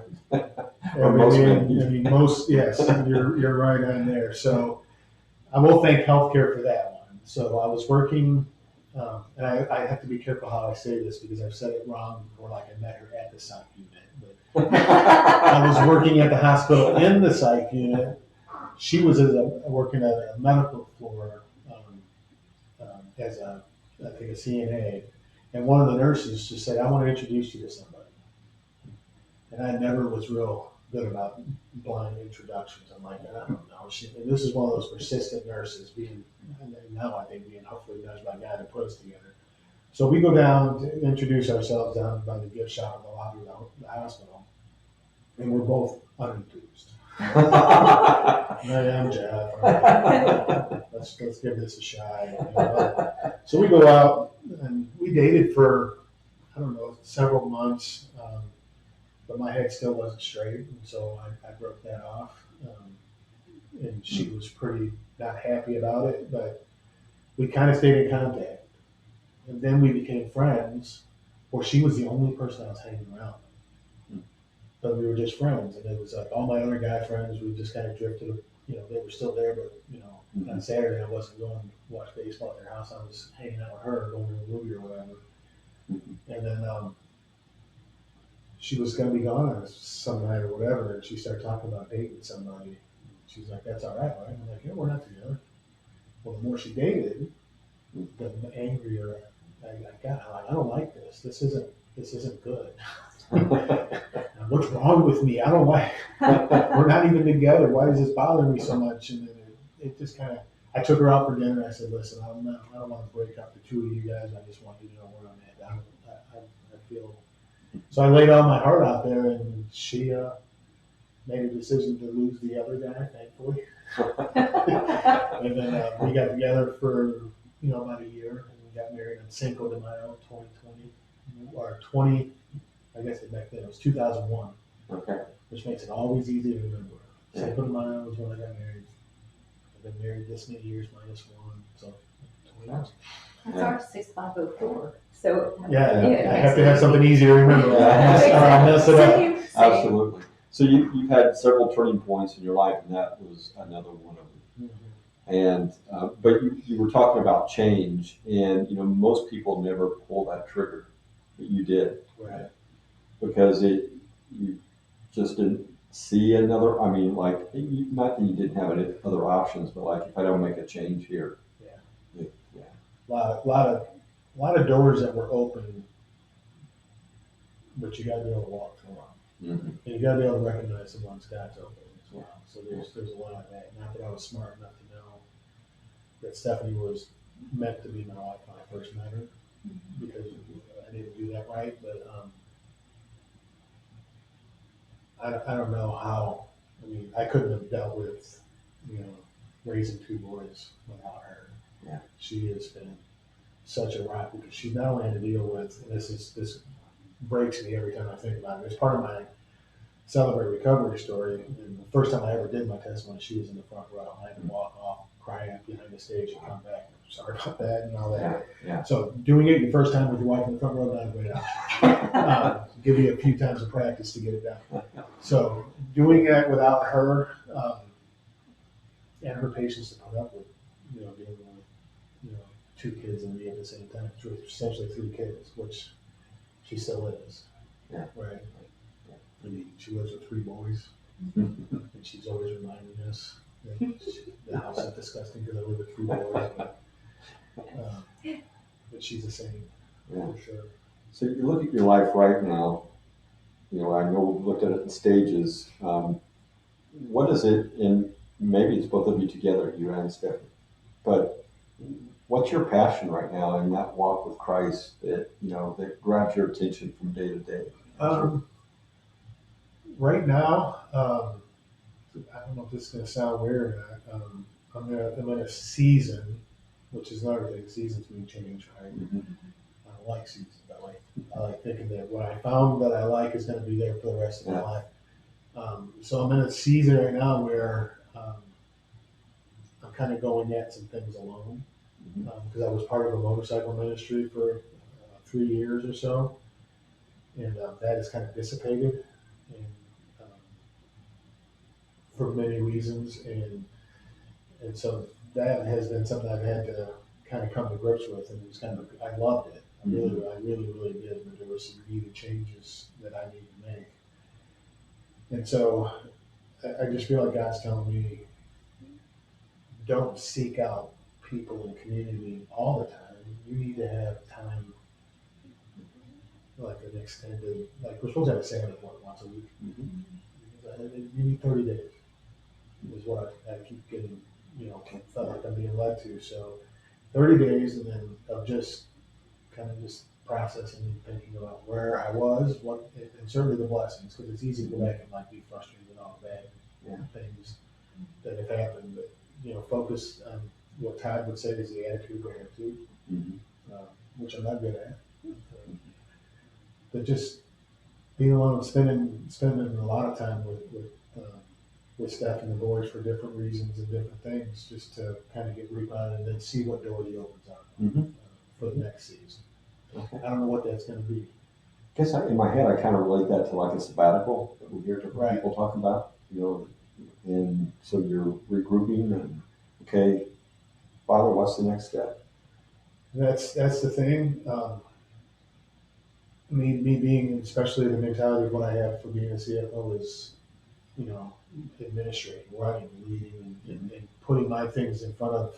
Or most men need. Yes, you're right on there. So I will thank healthcare for that one. So I was working And I have to be careful how I say this because I've said it wrong before, like I met her at the psych unit. But I was working at the hospital in the psych unit. She was working at a medical floor as I think a CNA. And one of the nurses just said, I want to introduce you to somebody. And I never was real good about blind introductions. I'm like, I don't know. And this is one of those persistent nurses being, and now I think being hopefully nudged by God to put us together. So we go down to introduce ourselves down by the gift shop in the lobby of the hospital. And we're both unenthused. I'm Jeff. Let's give this a shot. So we go out and we dated for, I don't know, several months. But my head still wasn't straight, and so I broke that off. And she was pretty not happy about it, but we kind of stayed in contact. And then we became friends, where she was the only person I was hanging around with. But we were just friends, and it was like all my other guy friends, we just kind of drifted, they were still there, but, on Saturday I wasn't going to watch baseball at their house. I was hanging out with her, going to a movie or whatever. And then she was going to be gone on some night or whatever, and she started talking about dating somebody. She's like, that's all right, right? I'm like, yeah, we're not together. Well, the more she dated, the angrier I got. I'm like, I don't like this. This isn't good. What's wrong with me? I don't like. We're not even together. Why does this bother me so much? And then it just kind of. I took her out for dinner. I said, listen, I don't want to break up the two of you guys. I just want you to know where I'm at. I feel. So I laid all my heart out there, and she made a decision to lose the other guy, thankfully. And then we got together for about a year, and we got married on Cinco de Mayo, 2020, or 20. I guess back then it was 2001. Okay. Which makes it always easy to remember. Cinco de Mayo was when I got married. I've been married this many years minus one, so 20 years. That's our 6504. So I have to have something easy to remember. Or I'll mess it up. Same. Absolutely. So you've had several turning points in your life, and that was another one of them. Mm-hmm. And but you were talking about change, and most people never pull that trigger, but you did, Right? Because you just didn't see another. I mean, like not that you didn't have any other options, but like if I don't make a change here, A lot of doors that were open, but you got to be able to walk through them. Mm-hmm. And you got to be able to recognize the ones God's open as well. So there's a lot of that. Not that I was smart enough to know that Stephanie was meant to be my wife when I first met her, because I didn't do that right. But I don't know how. I mean, I couldn't have dealt with raising two boys without her. Yeah. She has been such a rock, because she not only had to deal with, and this breaks me every time I think about it. It's part of my Celebrate Recovery story. And the first time I ever did my testimony, she was in the front row. I had to walk off, cry up behind the stage, and come back. Sorry about that and all that. Yeah. So doing it your first time with your wife in the front row, not a great option. Give you a few times of practice to get it done. So doing that without her and her patience to put up with, dealing with two kids and me at the same time, essentially three kids, which she still is. Yeah. Right. I mean, she lives with three boys, and she's always reminding us that the house is disgusting because I live with three boys. But she's the same, for sure. So you look at your life right now. I know we've looked at it in stages. What is it? And maybe it's both of you together, you and Stephanie. But what's your passion right now in that walk with Christ that that grabs your attention from day to day? Right now, I don't know if this is going to sound weird or not. I'm in a season, which is another thing. Seasons mean change, right? Mm-hmm. I don't like seasons. I like thinking that what I found that I like is going to be there for the rest of my life. So I'm in a season right now where I'm kind of going at some things alone, because I was part of a motorcycle ministry for 3 years or so, and that has kind of dissipated, and for many reasons, and so that has been something I've had to kind of come to grips with, and it was kind of, I loved it. I really did, but there were some needed changes that I needed to make. And so I just feel like God's telling me, don't seek out people in community all the time. You need to have time, like an extended, like we're supposed to have a Sabbath once a week. You need 30 days is what I keep getting, felt like I'm being led to. So 30 days, and then of just kind of just processing and thinking about where I was, and certainly the blessings, because it's easy to go back and like be frustrated with all the bad things that have happened. But focus on what Todd would say is the attitude of gratitude, which I'm not good at. But just being alone, spending a lot of time with Steph and the boys for different reasons and different things, just to kind of get rebounded and then see what door he opens up for the next season. Okay. I don't know what that's going to be. I guess in my head, I kind of relate that to like a sabbatical that we hear different people talk about, and so you're regrouping and, okay, Father, what's the next step? That's the thing. Me being, especially the mentality of what I have for being a CFO is, administrating, running, leading, and putting my things in front of,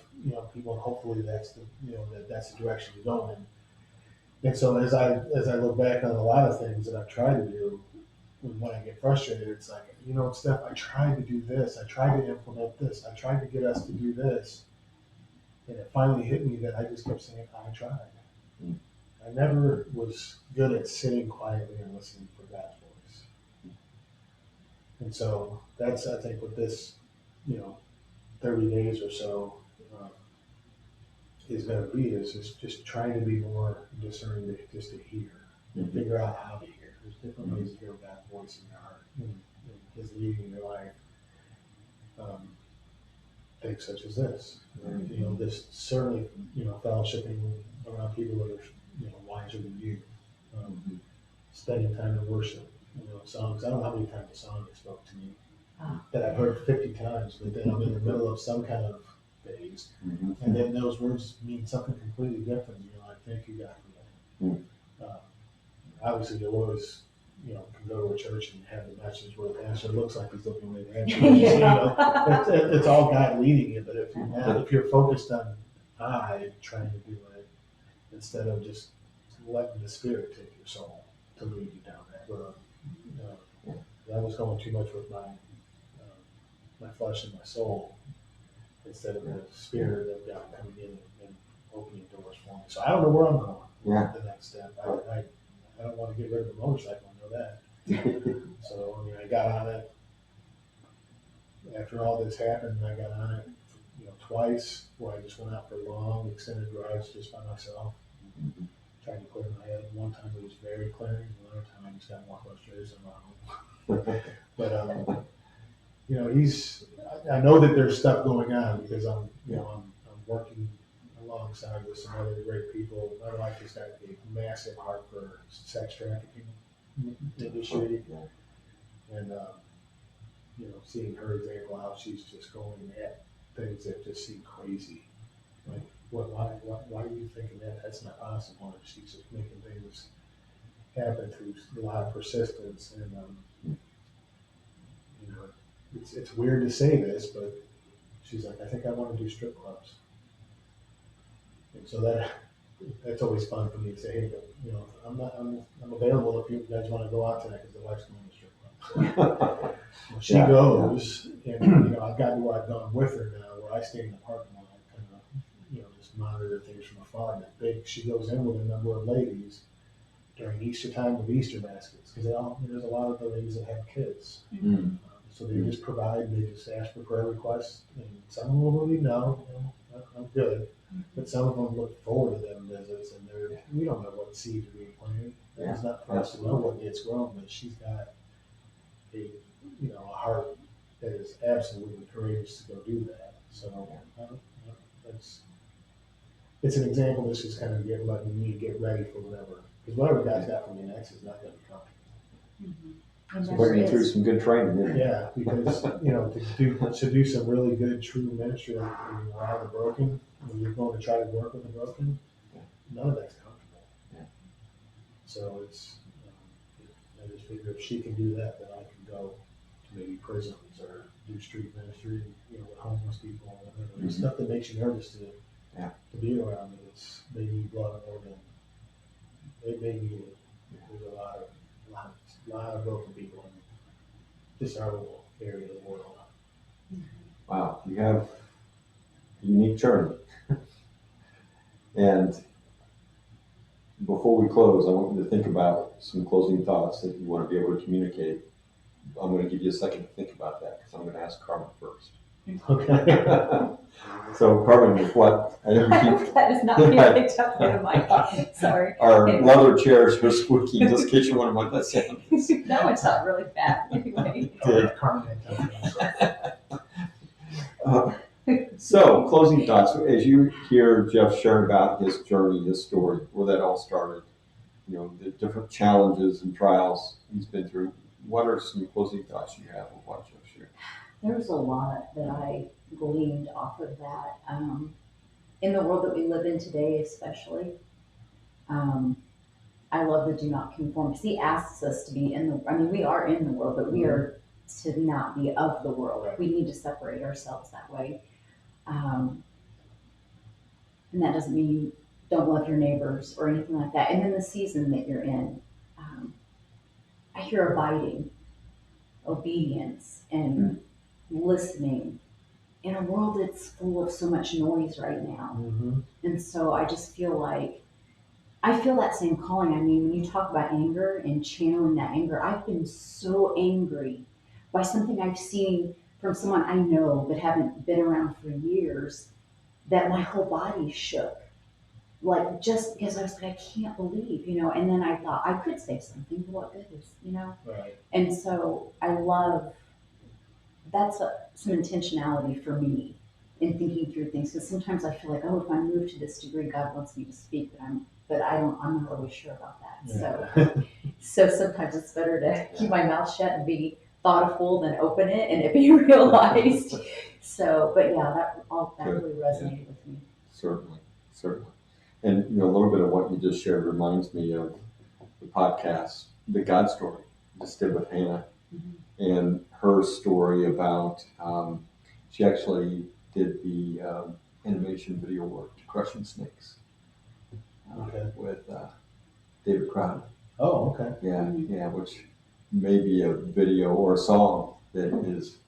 people, and hopefully that's that's the direction you're going in. And so as I look back on a lot of things that I've tried to do, when I get frustrated, it's like, Steph, I tried to do this, I tried to implement this, I tried to get us to do this, and it finally hit me that I just kept saying, I tried. I never was good at sitting quietly and listening for God's voice. And so that's, I think, what this, 30 days or so is going to be, is just trying to be more discerning, just to hear and figure out how to hear. There's different ways to hear God's voice in your heart and His leading in your life. Things such as this, this certainly, fellowshipping around people that are, wiser than you, spending time in worship, songs. I don't know how many times a song has spoke to me that I've heard 50 times, but then I'm in the middle of some kind of phase, and then those words mean something completely different. You're like, thank you, God, for that. Obviously, you'll always, can go to a church and have the message where the pastor looks like he's looking way ahead. It's all God leading you. But if you're focused on trying to do it instead of just letting the Spirit take your soul to lead you down that road, I was going too much with my flesh and my soul instead of the Spirit of God coming in and opening doors for me. So I don't know where I'm going. The next step. I don't want to get rid of the motorcycle. I know that. So I got on it after all this happened. I got on it, twice, where I just went out for long extended drives just by myself, trying to clear my head. One time it was very clearing. Another time I just got walk upstairs on my own. But I know that there's stuff going on because I'm working alongside with some other great people. My wife has got a massive heart for sex trafficking industry, and seeing her example, how she's just going at things that just seem crazy. Like, why are you thinking that? That's not possible. And she's just making things happen through a lot of persistence, and it's weird to say this, but she's like, I think I want to do strip clubs. And so that's always fun for me to say, hey, I'm available if you guys want to go out tonight because the wife's going to strip club. Well, she goes, and I've gotten to where I've gone with her now, where I stay in the parking lot, kind of, just monitor things from afar. And she goes in with a number of ladies during Easter time with Easter baskets, because there's a lot of the ladies that have kids. So they just they just ask for prayer requests, and some of them will really know, I'm good. But some of them look forward to them visits, and we don't know what seeds are being planted. It's not for us to know what gets grown, but she's got a heart that is absolutely courageous to go do that. So it's an example. This is kind of letting me get ready for whatever, because whatever God's got for me next is not going to be comfortable. So putting you through some good training, isn't it? Yeah, because to do some really good true ministry, a lot of the broken, when you're going to try to work with the broken, none of that's comfortable. Yeah. So it's, I just figure if she can do that, then I can go to maybe prisons or do street ministry, with homeless people or whatever. It's stuff that makes you nervous to be around. It's, they need blood more than they need it. There's a lot of broken people in just our little area of the world. Wow, you have a unique journey. And before we close, I want you to think about some closing thoughts that you want to be able to communicate. I'm going to give you a second to think about that because I'm going to ask Carmen first. Okay. So Carmen, with what? I never keep That is not being picked up by the mic. Sorry. our leather chairs are squeaky just in case you want to what that sound is. No, it's not really bad. Anyway. Good. Carmen had So, closing thoughts. As you hear Jeff share about his journey, his story, where that all started, the different challenges and trials he's been through, what are some closing thoughts you have of what Jeff shared? There was a lot that I gleaned off of that. In the world that we live in today, especially, I love the do not conform. Because he asks us to be we are in the world, but we are to not be of the world. Right. We need to separate ourselves that way. And that doesn't mean you don't love your neighbors or anything like that. And then the season that you're in, I hear abiding, obedience, and listening in a world that's full of so much noise right now. Mm-hmm. And so I just feel like, I feel that same calling. I mean, when you talk about anger and channeling that anger, I've been so angry by something I've seen from someone I know but haven't been around for years, that my whole body shook. Like, just because I was like, I can't believe, and then I thought I could say something, but what good is, Right. And so I love, that's some intentionality for me in thinking through things, because sometimes I feel like, if I move to this degree, God wants me to speak, I'm not always sure about that. Yeah. So sometimes it's better to keep my mouth shut and be thoughtful than open it and it be realized. So, but yeah, that really resonated with me. Certainly. And a little bit of what you just shared reminds me of the podcast, The God Story, just did with Hannah, and her story about she actually did the animation video work to Crushing Snakes with David Crowder. Oh, okay. Yeah, which may be a video or a song that is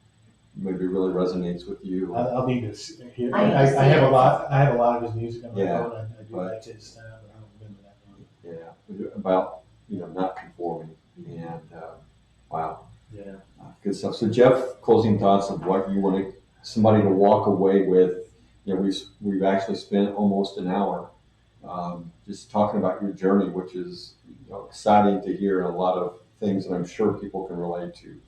maybe really resonates with you. I'll need to hear. I have a lot. I have a lot of his music on my phone. I do like his stuff, but I don't remember that one. Yeah, about not conforming, and wow, Yeah. good stuff. So Jeff, closing thoughts of what you want somebody to walk away with. We've actually spent almost an hour just talking about your journey, which is exciting to hear, a lot of things that I'm sure people can relate to.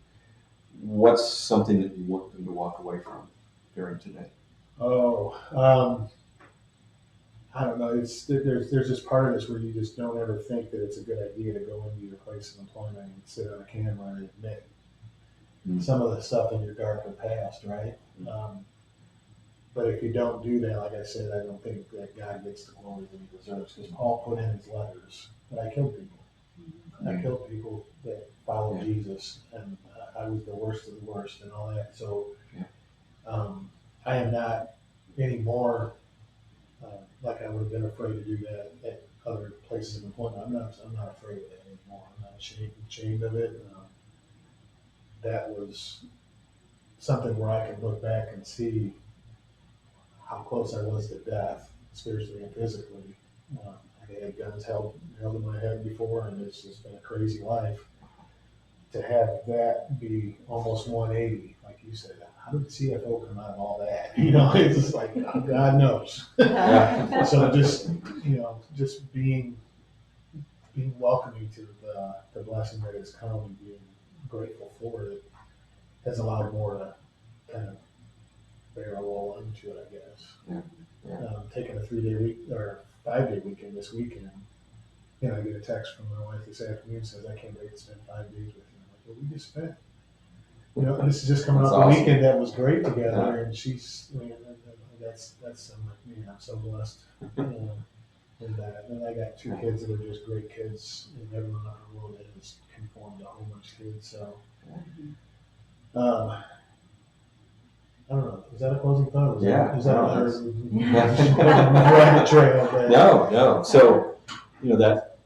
What's something that you want them to walk away from during today? I don't know. There's this part of this where you just don't ever think that it's a good idea to go into your place of employment and sit on a camera and admit some of the stuff in your darker past, right? But if you don't do that, like I said, I don't think that God gets the glory that he deserves, because Paul put in his letters that I killed people. I killed people that followed Jesus, and I was the worst of the worst and all that. So I am not anymore like I would have been afraid to do that at other places of employment. I'm not afraid of that anymore. I'm not ashamed of it. That was something where I can look back and see how close I was to death, spiritually and physically. I had guns held in my head before, and it's just been a crazy life. To have that be almost 180, like you said, how did the CFO come out of all that? It's just like, God knows. So just being welcoming to the blessing that has come and being grateful for it has allowed more to kind of barrel into it, I guess. Taking a 3-day week or 5-day weekend this weekend, I get a text from my wife this afternoon says, I can't wait to spend 5 days with you. I'm like, well, we just spent, this is just coming off a weekend that was great together, and she's, that's something like me. I'm so blessed in that. And I got 2 kids that are just great kids, and everyone in our world that has conformed a whole bunch of kids. So, I don't know. Is that a closing thought? Is that right trail? But... No. So, that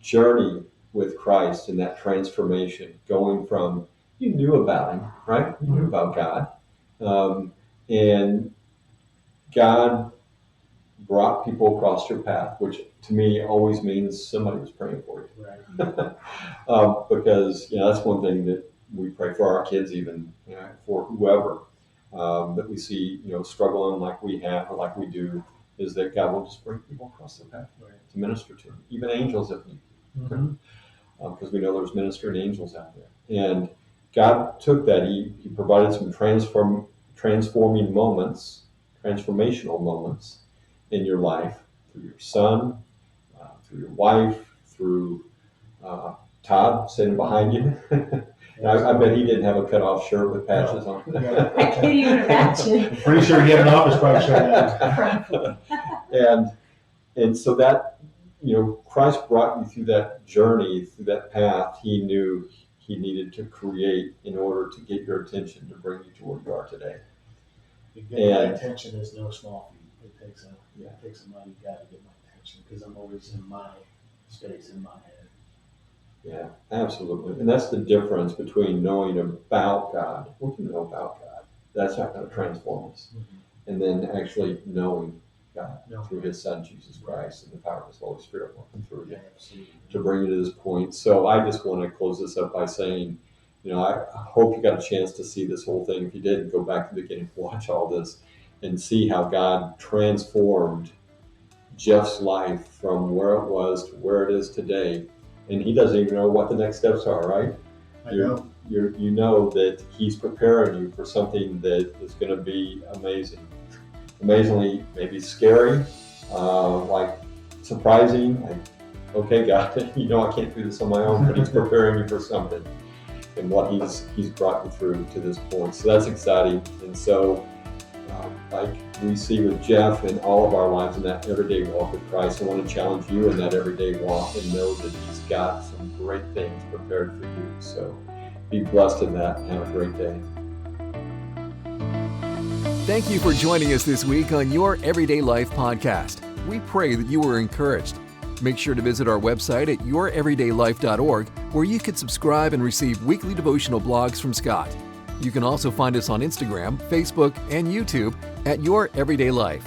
journey with Christ and that transformation, going from, you knew about him, right? You knew about God. And God brought people across your path, which to me always means somebody was praying for you. Right. Because, that's one thing that we pray for our kids, even for whoever that we see, struggling like we have or like we do, is that God will just bring people across the pathway to minister to them, even angels if need, because we know there's ministering angels out there. And God took that; He provided some transformational moments in your life through your son, through your wife, through Todd sitting behind you. I bet he didn't have a cut-off shirt with patches on. I can't even imagine. I'm pretty sure he had an office probably showing that. And so that, Christ brought you through that journey, through that path He knew He needed to create in order to get your attention, to bring you to where you are today. To get my attention is no small feat. It takes a mighty God to get my attention, because I'm always in my space, in my head. Yeah, absolutely. And that's the difference between knowing about God. We can know about God. That's not going to transform us. And then actually knowing God through His Son, Jesus Christ, and the power of His Holy Spirit working through you to bring you to this point. So I just want to close this up by saying, I hope you got a chance to see this whole thing. If you didn't, go back to the beginning, watch all this, and see how God transformed Jeff's life from where it was to where it is today. And he doesn't even know what the next steps are, right? I know. You know that He's preparing you for something that is going to be amazing. Amazingly, maybe scary, like surprising. Like, okay, God, I can't do this on my own, but He's preparing you for something. And what He's brought you through to this point. So that's exciting. And so, like we see with Jeff and all of our lives in that everyday walk with Christ, I want to challenge you in that everyday walk and know that He's got some great things prepared for you. So be blessed in that and have a great day. Thank you for joining us this week on Your Everyday Life podcast. We pray that you were encouraged. Make sure to visit our website at youreverydaylife.org, where you can subscribe and receive weekly devotional blogs from Scott. You can also find us on Instagram, Facebook, and YouTube at Your Everyday Life.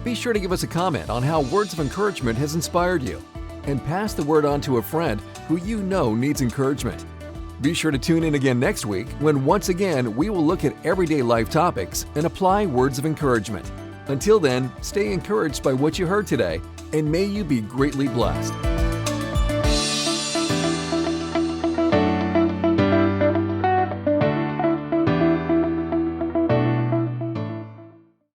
Be sure to give us a comment on how words of encouragement has inspired you, and pass the word on to a friend who you know needs encouragement. Be sure to tune in again next week, when once again we will look at everyday life topics and apply words of encouragement. Until then, stay encouraged by what you heard today, and may you be greatly blessed.